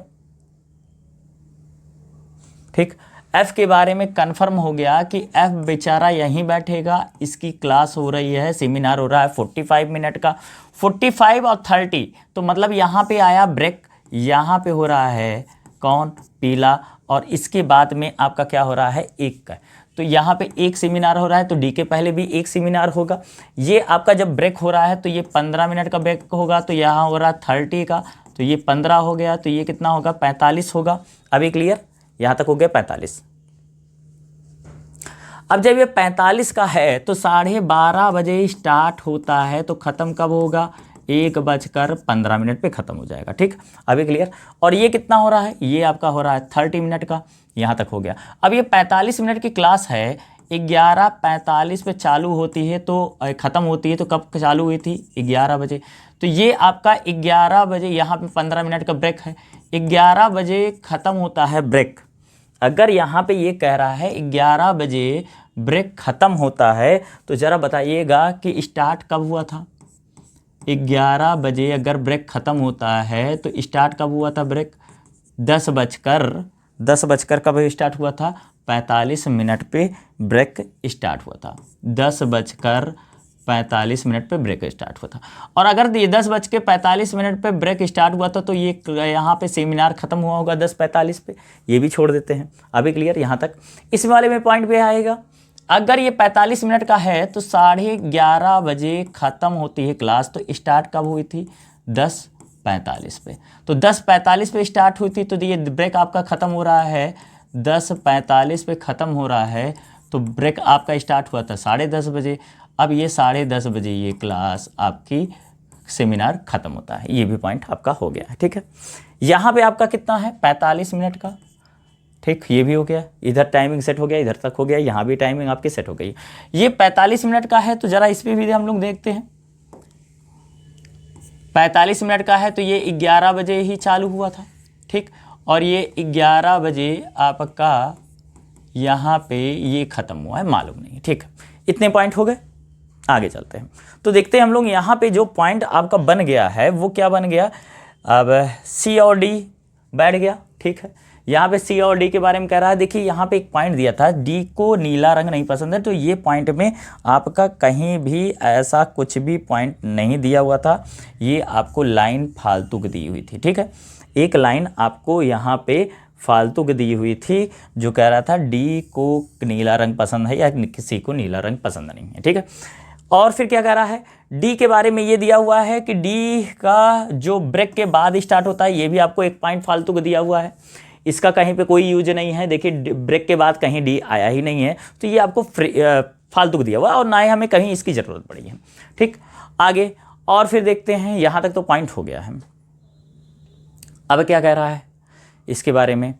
ठीक, F के बारे में कंफर्म हो गया कि F बेचारा यहीं बैठेगा। इसकी क्लास हो रही है, सेमिनार हो रहा है 45 मिनट का, 45 और 30, तो मतलब यहाँ पे आया ब्रेक, यहाँ पे हो रहा है कौन, पीला, और इसके बाद में आपका क्या हो रहा है, एक का। तो यहाँ पे एक सेमिनार हो रहा है, तो डी के पहले भी एक सेमिनार होगा। ये आपका जब ब्रेक हो रहा है तो ये 15 मिनट का ब्रेक होगा, तो यहाँ हो रहा है 30 का, तो ये 15 हो गया, तो ये कितना होगा, 45 होगा। अभी क्लियर? यहाँ तक हो गया 45। अब जब ये 45 का है तो 12:30 बजे स्टार्ट होता है, तो ख़त्म कब होगा, 1:15 पे ख़त्म हो जाएगा। ठीक, अभी क्लियर? और ये कितना हो रहा है, ये आपका हो रहा है 30 मिनट का, यहाँ तक हो गया। अब ये 45 मिनट की क्लास है, 11:45 पे चालू होती है, तो ख़त्म होती है, तो कब चालू हुई थी, 11 बजे। तो ये आपका 11 बजे, यहाँ पे 15 मिनट का ब्रेक है, 11 बजे ख़त्म होता है ब्रेक। अगर यहाँ पे ये कह रहा है 11 बजे ब्रेक ख़त्म होता है, तो ज़रा बताइएगा कि स्टार्ट कब हुआ था। 11 बजे अगर ब्रेक ख़त्म होता है तो स्टार्ट कब हुआ था ब्रेक, 10 बजकर कब स्टार्ट हुआ था, 45 मिनट पे ब्रेक स्टार्ट हुआ था। 10:45 पे ब्रेक स्टार्ट हुआ था। और अगर ये 10:45 पे ब्रेक स्टार्ट हुआ था, तो ये यहाँ पे सेमिनार ख़त्म हुआ होगा 10:45 पे, ये भी छोड़ देते हैं। अभी क्लियर? यहाँ तक इस वाले में पॉइंट पे आएगा। अगर ये 45 मिनट का है तो 11:30 बजे ख़त्म होती है क्लास, तो स्टार्ट कब हुई थी, 10:45 पे। तो 10:45 पे स्टार्ट हुई थी, तो ये ब्रेक आपका ख़त्म हो रहा है 10:45 पे ख़त्म हो रहा है, तो ब्रेक आपका स्टार्ट हुआ था 10:30 बजे। अब ये 10:30 बजे ये क्लास आपकी सेमिनार ख़त्म होता है। ये भी पॉइंट आपका हो गया है। ठीक है, यहाँ पे आपका कितना है, 45 मिनट का। ठीक, ये भी हो गया, इधर टाइमिंग सेट हो गया, इधर तक हो गया, यहाँ भी टाइमिंग आपकी सेट हो गई। ये 45 मिनट का है, तो ज़रा इस पर भी हम लोग देखते हैं। 45 मिनट का है तो ये 11 बजे ही चालू हुआ था। ठीक, और ये 11 बजे आपका यहाँ पे ये ख़त्म हुआ है, मालूम नहीं। ठीक, इतने पॉइंट हो गए। आगे चलते हैं तो देखते हैं हम लोग यहाँ पे जो पॉइंट आपका बन गया है वो क्या बन गया। अब सी और डी बैठ गया। ठीक है, यहाँ पे सी और डी के बारे में कह रहा है। देखिए यहाँ पे एक पॉइंट दिया था, डी को नीला रंग नहीं पसंद है, तो ये पॉइंट में आपका कहीं भी ऐसा कुछ भी पॉइंट नहीं दिया हुआ था, ये आपको लाइन फालतू की दी हुई थी। ठीक है, एक लाइन आपको यहाँ पे फालतू की दी हुई थी जो कह रहा था डी को नीला रंग पसंद है या किसी को नीला रंग पसंद नहीं है। ठीक है, और फिर क्या कह रहा है, डी के बारे में ये दिया हुआ है कि डी का जो ब्रेक के बाद स्टार्ट होता है, ये भी आपको एक पॉइंट फालतू को दिया हुआ है, इसका कहीं पे कोई यूज नहीं है। देखिए ब्रेक के बाद कहीं डी आया ही नहीं है, तो ये आपको फालतू को दिया हुआ है और ना ही हमें कहीं इसकी ज़रूरत पड़ी है। ठीक, आगे और फिर देखते हैं, यहाँ तक तो पॉइंट हो गया है। अब क्या कह रहा है इसके बारे में,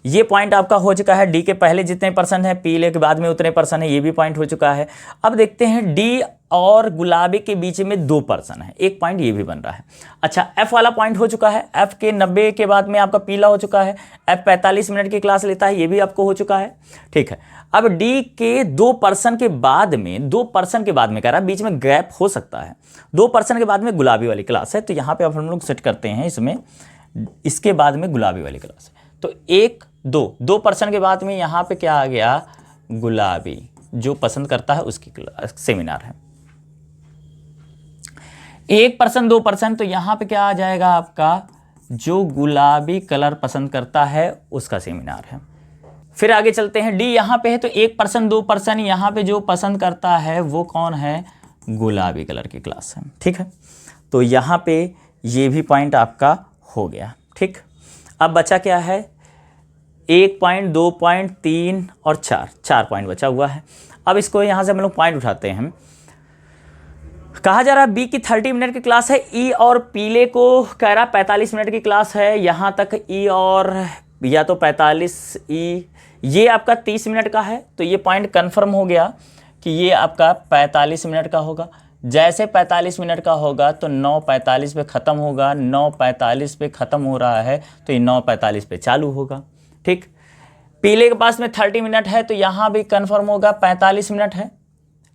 ये पॉइंट आपका हो चुका है। डी के पहले जितने पर्सन है, पीले के बाद में उतने पर्सन है, ये भी पॉइंट हो चुका है। अब देखते हैं डी और गुलाबी के बीच में 2 पर्सन है, एक पॉइंट ये भी बन रहा है। अच्छा, एफ वाला पॉइंट हो चुका है। एफ के 90 के बाद में आपका पीला हो चुका है। एफ 45 मिनट की क्लास लेता है, ये भी आपको हो चुका है। ठीक है, अब डी के 2 पर्सन के बाद में, 2 पर्सन के बाद में कह रहा है, बीच में गैप हो सकता है। 2 पर्सन के बाद में गुलाबी वाली क्लास है, तो यहाँ पे हम लोग सेट करते हैं इसमें, इसके बाद में गुलाबी वाली क्लास है। तो 1 2 पर्सन के बाद में यहाँ पे क्या आ गया, गुलाबी, जो पसंद करता है उसकी सेमिनार है। 1 पर्सन 2 पर्सन, तो यहाँ पे क्या आ जाएगा आपका, जो गुलाबी कलर पसंद करता है उसका सेमिनार है। फिर आगे चलते हैं, डी यहाँ पे है, तो 1 पर्सन 2 पर्सन, यहाँ पे जो पसंद करता है वो कौन है, गुलाबी कलर की क्लास है। ठीक है, तो यहाँ पे ये भी पॉइंट आपका हो गया। ठीक, अब बचा क्या है, 1 पॉइंट 2 पॉइंट 3 और 4 पॉइंट बचा हुआ है। अब इसको यहाँ से हम लोग पॉइंट उठाते हैं। कहा जा रहा है बी की 30 मिनट की क्लास है, ई और पीले को कह रहा 45 मिनट की क्लास है। यहाँ तक ई और या तो 45, ई ये आपका 30 मिनट का है, तो ये पॉइंट कंफर्म हो गया कि ये आपका 45 मिनट का होगा। जैसे 45 मिनट का होगा तो 9:45 पे ख़त्म होगा, 9:45 पे ख़त्म हो रहा है तो ये 9:45 पे चालू होगा। ठीक, पीले के पास में 30 मिनट है, तो यहाँ भी कंफर्म होगा 45 मिनट है।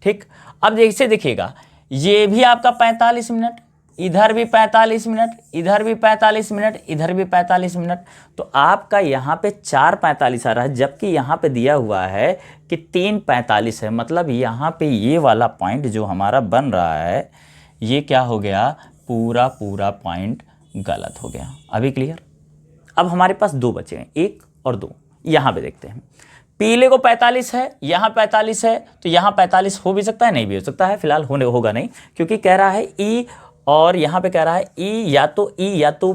ठीक, अब जैसे देखिएगा, ये भी आपका 45 मिनट, इधर भी 45 मिनट, इधर भी 45 मिनट, इधर भी 45 मिनट, तो आपका यहाँ पे 4:45 आ रहा है, जबकि यहाँ पे दिया हुआ है कि 3:45 है। मतलब यहाँ पे ये वाला पॉइंट जो हमारा बन रहा है, ये क्या हो गया, पूरा पॉइंट गलत हो गया। अभी क्लियर? अब हमारे पास 2 बचे हैं, 1 और 2। यहाँ पे देखते हैं, पीले को 45 है, यहाँ 45 है, तो यहाँ 45 हो भी सकता है, नहीं भी हो सकता है। फिलहाल होगा नहीं, क्योंकि कह रहा है ई, और यहाँ पे कह रहा है ई या तो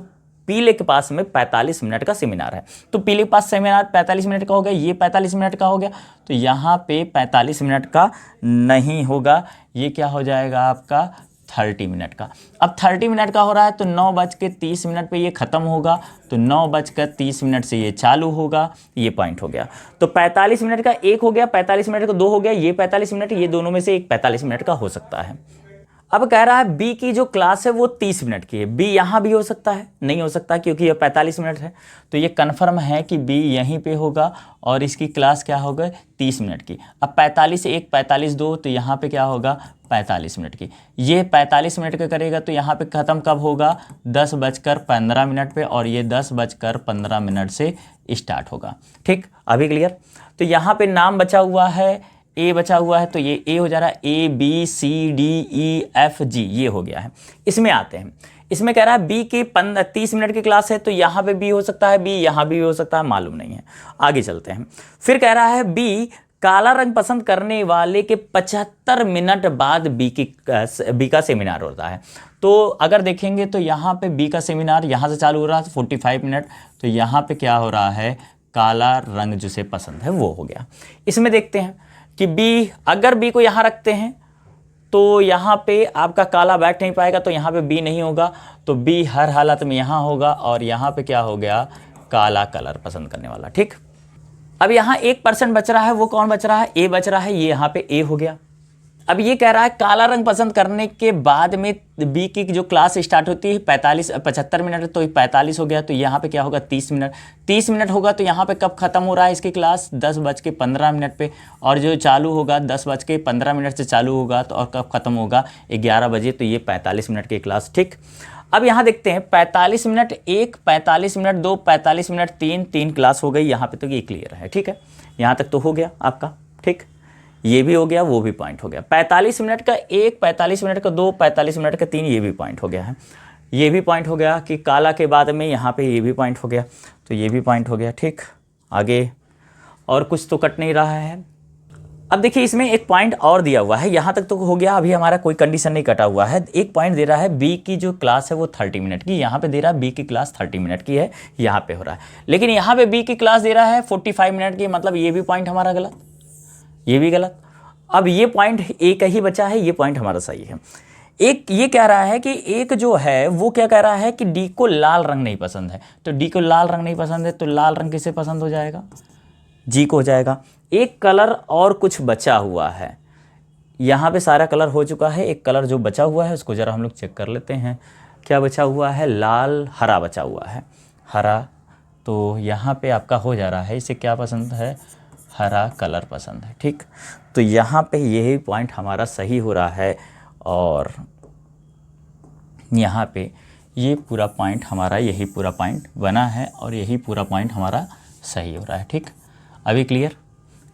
पीले के पास में 45 मिनट का सेमिनार है। तो पीले के पास सेमिनार 45 मिनट का हो गया, ये 45 मिनट का हो गया, तो यहाँ पे 45 मिनट का नहीं होगा, ये क्या हो जाएगा आपका 30 मिनट का। अब 30 मिनट का हो रहा है, तो 9:30 पे ये ख़त्म होगा, तो 9:30 से ये चालू होगा, ये पॉइंट हो गया। तो 45 मिनट का 1 हो गया, 45 मिनट का 2 हो गया, ये 45 मिनट, ये दोनों में से एक 45 मिनट का हो सकता है। अब कह रहा है बी की जो क्लास है वो 30 मिनट की है। बी यहाँ भी हो सकता है, नहीं हो सकता क्योंकि ये 45 मिनट है, तो ये कन्फर्म है कि बी यहीं पे होगा और इसकी क्लास क्या होगा 30 मिनट की। अब 45 1 45 2, तो यहाँ पे क्या होगा 45 मिनट की। ये 45 मिनट का करेगा तो यहाँ पे ख़त्म कब होगा 10:15 पे, और ये 10:15 से स्टार्ट होगा। ठीक, अभी क्लियर? तो यहाँ पे नाम बचा हुआ है, ए बचा हुआ है, तो ये ए हो जा रहा है, A B C D E F G, ये हो गया है। इसमें आते हैं, इसमें कह रहा है बी की 30 मिनट की क्लास है, तो यहाँ पे बी हो सकता है, बी यहाँ भी हो सकता है, मालूम नहीं है। आगे चलते हैं, फिर कह रहा है बी काला रंग पसंद करने वाले के 75 मिनट बाद बी का सेमिनार होता है। तो अगर देखेंगे तो यहाँ पे बी का सेमिनार यहाँ से चालू हो रहा है 45 मिनट, तो यहाँ पे क्या हो रहा है काला रंग जिसे पसंद है वो हो गया। इसमें देखते हैं कि बी, अगर बी को यहाँ रखते हैं तो यहाँ पे आपका काला बैठ नहीं पाएगा, तो यहाँ पे बी नहीं होगा, तो बी हर हालत में यहाँ होगा, और यहाँ पे क्या हो गया काला कलर पसंद करने वाला। ठीक, अब यहाँ 1% बच रहा है, वो कौन बच रहा है, ए बच रहा है, ये यहाँ पे ए हो गया। अब ये कह रहा है काला रंग पसंद करने के बाद में बी की जो क्लास स्टार्ट होती है 75 मिनट, तो 45 हो गया, तो यहाँ पे क्या होगा 30 मिनट होगा, तो यहाँ पे कब खत्म हो रहा है इसकी क्लास 10:15 पे, और जो चालू होगा 10:15 से चालू होगा, तो और कब खत्म होगा 11 बजे, तो ये 45 मिनट की क्लास। ठीक, अब यहाँ देखते हैं 45 मिनट 1, 45 मिनट 2, 45 मिनट 3 क्लास हो गई, यहाँ पे तो ये क्लियर है। ठीक है, यहाँ तक तो हो गया आपका। ठीक, ये भी हो गया, वो भी पॉइंट हो गया। 45 मिनट का 1, 45 मिनट का 2, 45 मिनट का 3, ये भी पॉइंट हो गया है। ये भी पॉइंट हो गया कि काला के बाद में यहाँ पे ये भी पॉइंट हो गया, तो ये भी पॉइंट हो गया। ठीक, आगे और कुछ तो कट नहीं रहा है। अब देखिए इसमें एक पॉइंट और दिया हुआ है, यहाँ तक तो हो गया, अभी हमारा कोई कंडीशन नहीं कटा हुआ है। एक पॉइंट दे रहा है बी की जो क्लास है वो 30 मिनट की, यहाँ पे दे रहा है बी की क्लास 30 मिनट की है, यहाँ पे हो रहा है, लेकिन यहाँ पे बी की क्लास दे रहा है 45 मिनट की, मतलब ये भी पॉइंट हमारा गलत, ये भी गलत। अब ये पॉइंट एक ही बचा है, ये पॉइंट हमारा सही है। एक ये कह रहा है कि एक जो है वो क्या कह रहा है कि डी को लाल रंग नहीं पसंद है, तो डी को लाल रंग नहीं पसंद है तो लाल रंग किसे पसंद हो जाएगा, जी को हो जाएगा। एक कलर और कुछ बचा हुआ है, यहाँ पे सारा कलर हो चुका है, एक कलर जो बचा हुआ है उसको ज़रा हम लोग चेक कर लेते हैं। क्या बचा हुआ है, लाल हरा बचा हुआ है, हरा, तो यहाँ पे आपका हो जा रहा है, इसे क्या पसंद है, हरा कलर पसंद है। ठीक, तो यहाँ पे यही पॉइंट हमारा सही हो रहा है और यहाँ पे ये पूरा पॉइंट हमारा यही पूरा पॉइंट बना है और यही पूरा पॉइंट हमारा सही हो रहा है। ठीक, अभी क्लियर?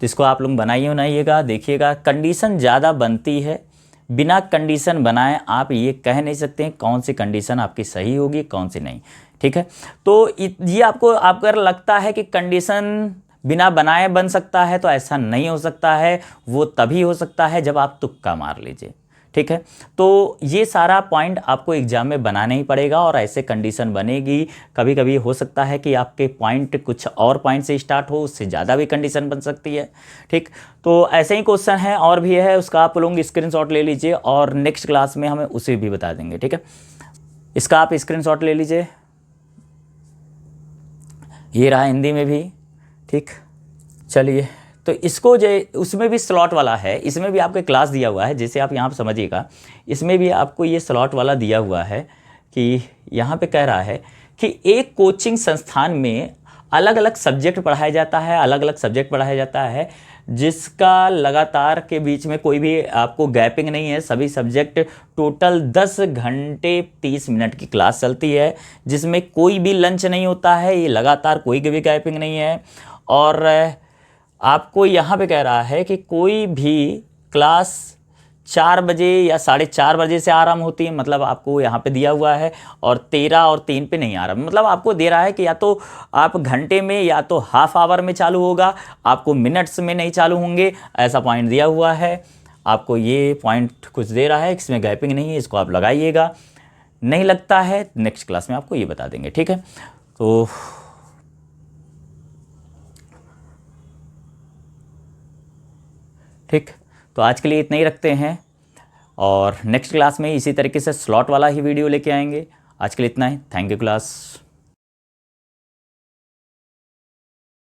तो इसको आप लोग बनाइएगा, देखिएगा। कंडीशन ज़्यादा बनती है, बिना कंडीशन बनाए आप ये कह नहीं सकते हैं कौन सी कंडीशन आपकी सही होगी कौन सी नहीं। ठीक है, तो ये आपको अगर लगता है कि कंडीशन बिना बनाए बन सकता है तो ऐसा नहीं हो सकता है, वो तभी हो सकता है जब आप तुक्का मार लीजिए। ठीक है, तो ये सारा पॉइंट आपको एग्जाम में बनाना ही पड़ेगा और ऐसे कंडीशन बनेगी। कभी कभी हो सकता है कि आपके पॉइंट कुछ और पॉइंट से स्टार्ट हो, उससे ज़्यादा भी कंडीशन बन सकती है। ठीक, तो ऐसे ही क्वेश्चन है और भी है, उसका आप लोग स्क्रीनशॉट ले लीजिए और नेक्स्ट क्लास में हमें उसे भी बता देंगे। ठीक है, इसका आप स्क्रीनशॉट ले लीजिए, ये रहा हिंदी में भी। ठीक, चलिए, तो इसको जो उसमें भी स्लॉट वाला है, इसमें भी आपको क्लास दिया हुआ है, जैसे आप यहाँ पर समझिएगा, इसमें भी आपको ये स्लॉट वाला दिया हुआ है कि यहाँ पे कह रहा है कि एक कोचिंग संस्थान में अलग अलग सब्जेक्ट पढ़ाया जाता है, अलग अलग सब्जेक्ट पढ़ाया जाता है, जिसका लगातार के बीच में कोई भी आपको गैपिंग नहीं है। सभी सब्जेक्ट टोटल 10 घंटे 30 मिनट की क्लास चलती है, जिसमें कोई भी लंच नहीं होता है, ये लगातार कोई भी गैपिंग नहीं है। और आपको यहाँ पे कह रहा है कि कोई भी क्लास 4 बजे या 4:30 बजे से आरंभ होती है, मतलब आपको यहाँ पे दिया हुआ है, और 13 और 3 पे नहीं आरंभ, मतलब आपको दे रहा है कि या तो आप घंटे में या तो हाफ आवर में चालू होगा, आपको मिनट्स में नहीं चालू होंगे, ऐसा पॉइंट दिया हुआ है। आपको ये पॉइंट कुछ दे रहा है, इसमें गैपिंग नहीं है, इसको आप लगाइएगा। नहीं लगता है नेक्स्ट क्लास में आपको ये बता देंगे। ठीक है, तो ठीक, तो आज के लिए इतना ही रखते हैं और नेक्स्ट क्लास में इसी तरीके से स्लॉट वाला ही वीडियो लेके आएंगे। आज के लिए इतना ही, थैंक यू क्लास।